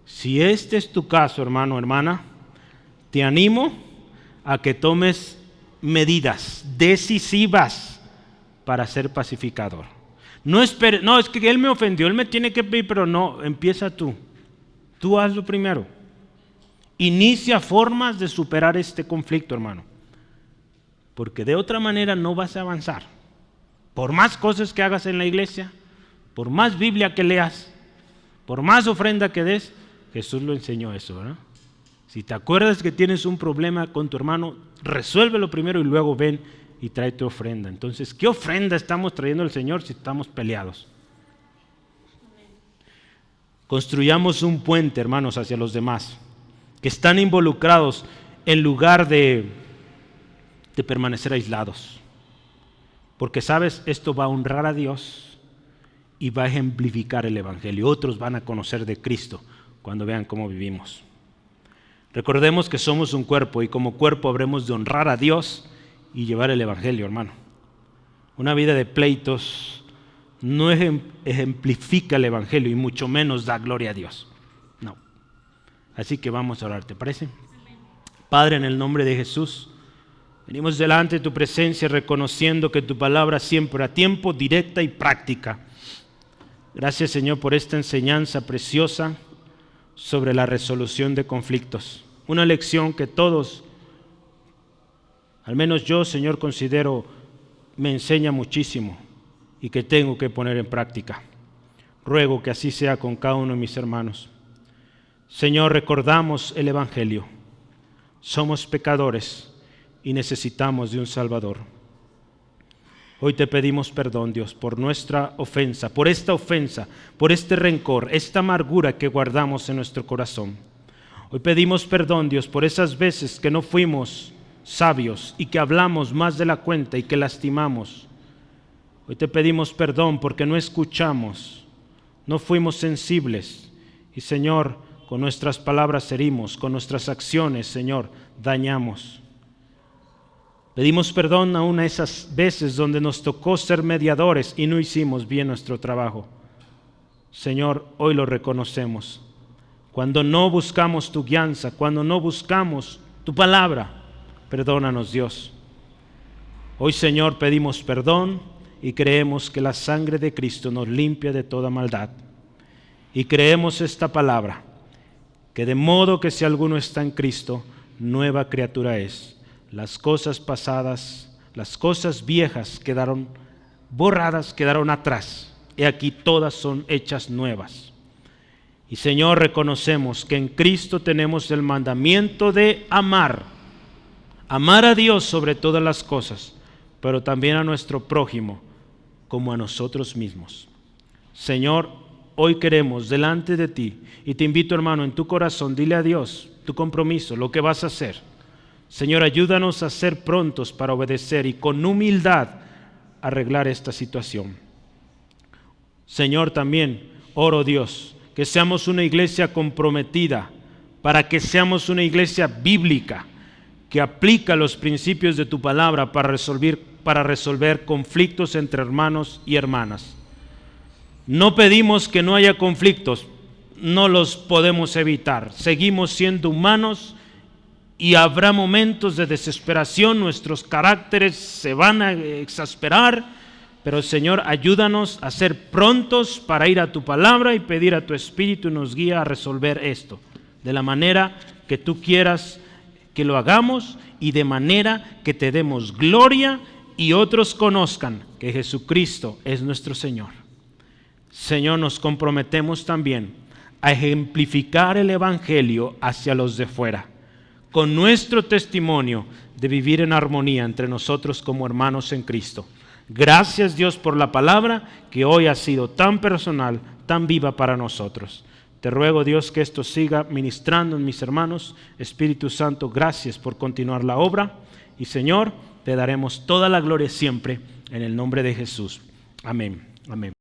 Si este es tu caso, hermano, hermana, te animo a que tomes medidas decisivas para ser pacificador. No, es que él me ofendió, él me tiene que pedir, pero no, empieza tú. Tú hazlo primero. Inicia formas de superar este conflicto, hermano. Porque de otra manera no vas a avanzar. Por más cosas que hagas en la iglesia, por más Biblia que leas, por más ofrenda que des, Jesús lo enseñó eso, ¿verdad? Si te acuerdas que tienes un problema con tu hermano, resuélvelo primero y luego ven y trae tu ofrenda. Entonces, ¿qué ofrenda estamos trayendo al Señor si estamos peleados? Construyamos un puente, hermanos, hacia los demás que están involucrados en lugar de permanecer aislados. Porque, ¿sabes? Esto va a honrar a Dios y va a ejemplificar el Evangelio. Otros van a conocer de Cristo cuando vean cómo vivimos. Recordemos que somos un cuerpo y como cuerpo habremos de honrar a Dios y llevar el Evangelio, hermano. Una vida de pleitos no ejemplifica el Evangelio y mucho menos da gloria a Dios. No. Así que vamos a orar, ¿te parece? Padre, en el nombre de Jesús, venimos delante de tu presencia reconociendo que tu palabra siempre a tiempo, directa y práctica. Gracias, Señor, por esta enseñanza preciosa sobre la resolución de conflictos. Una lección que todos, al menos yo, Señor, considero me enseña muchísimo y que tengo que poner en práctica. Ruego que así sea con cada uno de mis hermanos. Señor, recordamos el Evangelio. Somos pecadores y necesitamos de un Salvador. Hoy te pedimos perdón, Dios, por nuestra ofensa, por este rencor, esta amargura que guardamos en nuestro corazón. Hoy pedimos perdón, Dios, por esas veces que no fuimos sabios y que hablamos más de la cuenta y que lastimamos. Hoy te pedimos perdón porque no escuchamos, no fuimos sensibles y, Señor, con nuestras palabras herimos, con nuestras acciones, Señor, dañamos. Pedimos perdón aún a esas veces donde nos tocó ser mediadores y no hicimos bien nuestro trabajo. Señor, hoy lo reconocemos. Cuando no buscamos tu guianza, cuando no buscamos tu palabra, perdónanos, Dios. Hoy, Señor, pedimos perdón y creemos que la sangre de Cristo nos limpia de toda maldad. Y creemos esta palabra, que de modo que si alguno está en Cristo, nueva criatura es. Las cosas pasadas, las cosas viejas quedaron borradas, quedaron atrás. Y aquí todas son hechas nuevas. Y, Señor, reconocemos que en Cristo tenemos el mandamiento de amar a Dios sobre todas las cosas, pero también a nuestro prójimo como a nosotros mismos. Señor, hoy queremos delante de ti, y te invito, hermano, en tu corazón, dile a Dios tu compromiso, lo que vas a hacer. Señor, ayúdanos a ser prontos para obedecer y con humildad arreglar esta situación. Señor, también oro, Dios, que seamos una iglesia comprometida, para que seamos una iglesia bíblica, que aplica los principios de tu palabra para resolver conflictos entre hermanos y hermanas. No pedimos que no haya conflictos, no los podemos evitar. Seguimos siendo humanos y habrá momentos de desesperación, nuestros caracteres se van a exasperar, pero, Señor, ayúdanos a ser prontos para ir a tu palabra y pedir a tu Espíritu nos guíe a resolver esto, de la manera que tú quieras que lo hagamos y de manera que te demos gloria y otros conozcan que Jesucristo es nuestro Señor. Señor, nos comprometemos también a ejemplificar el Evangelio hacia los de fuera, con nuestro testimonio de vivir en armonía entre nosotros como hermanos en Cristo. Gracias, Dios, por la palabra que hoy ha sido tan personal, tan viva para nosotros. Te ruego, Dios, que esto siga ministrando en mis hermanos. Espíritu Santo, gracias por continuar la obra. Y, Señor, te daremos toda la gloria siempre en el nombre de Jesús. Amén. Amén.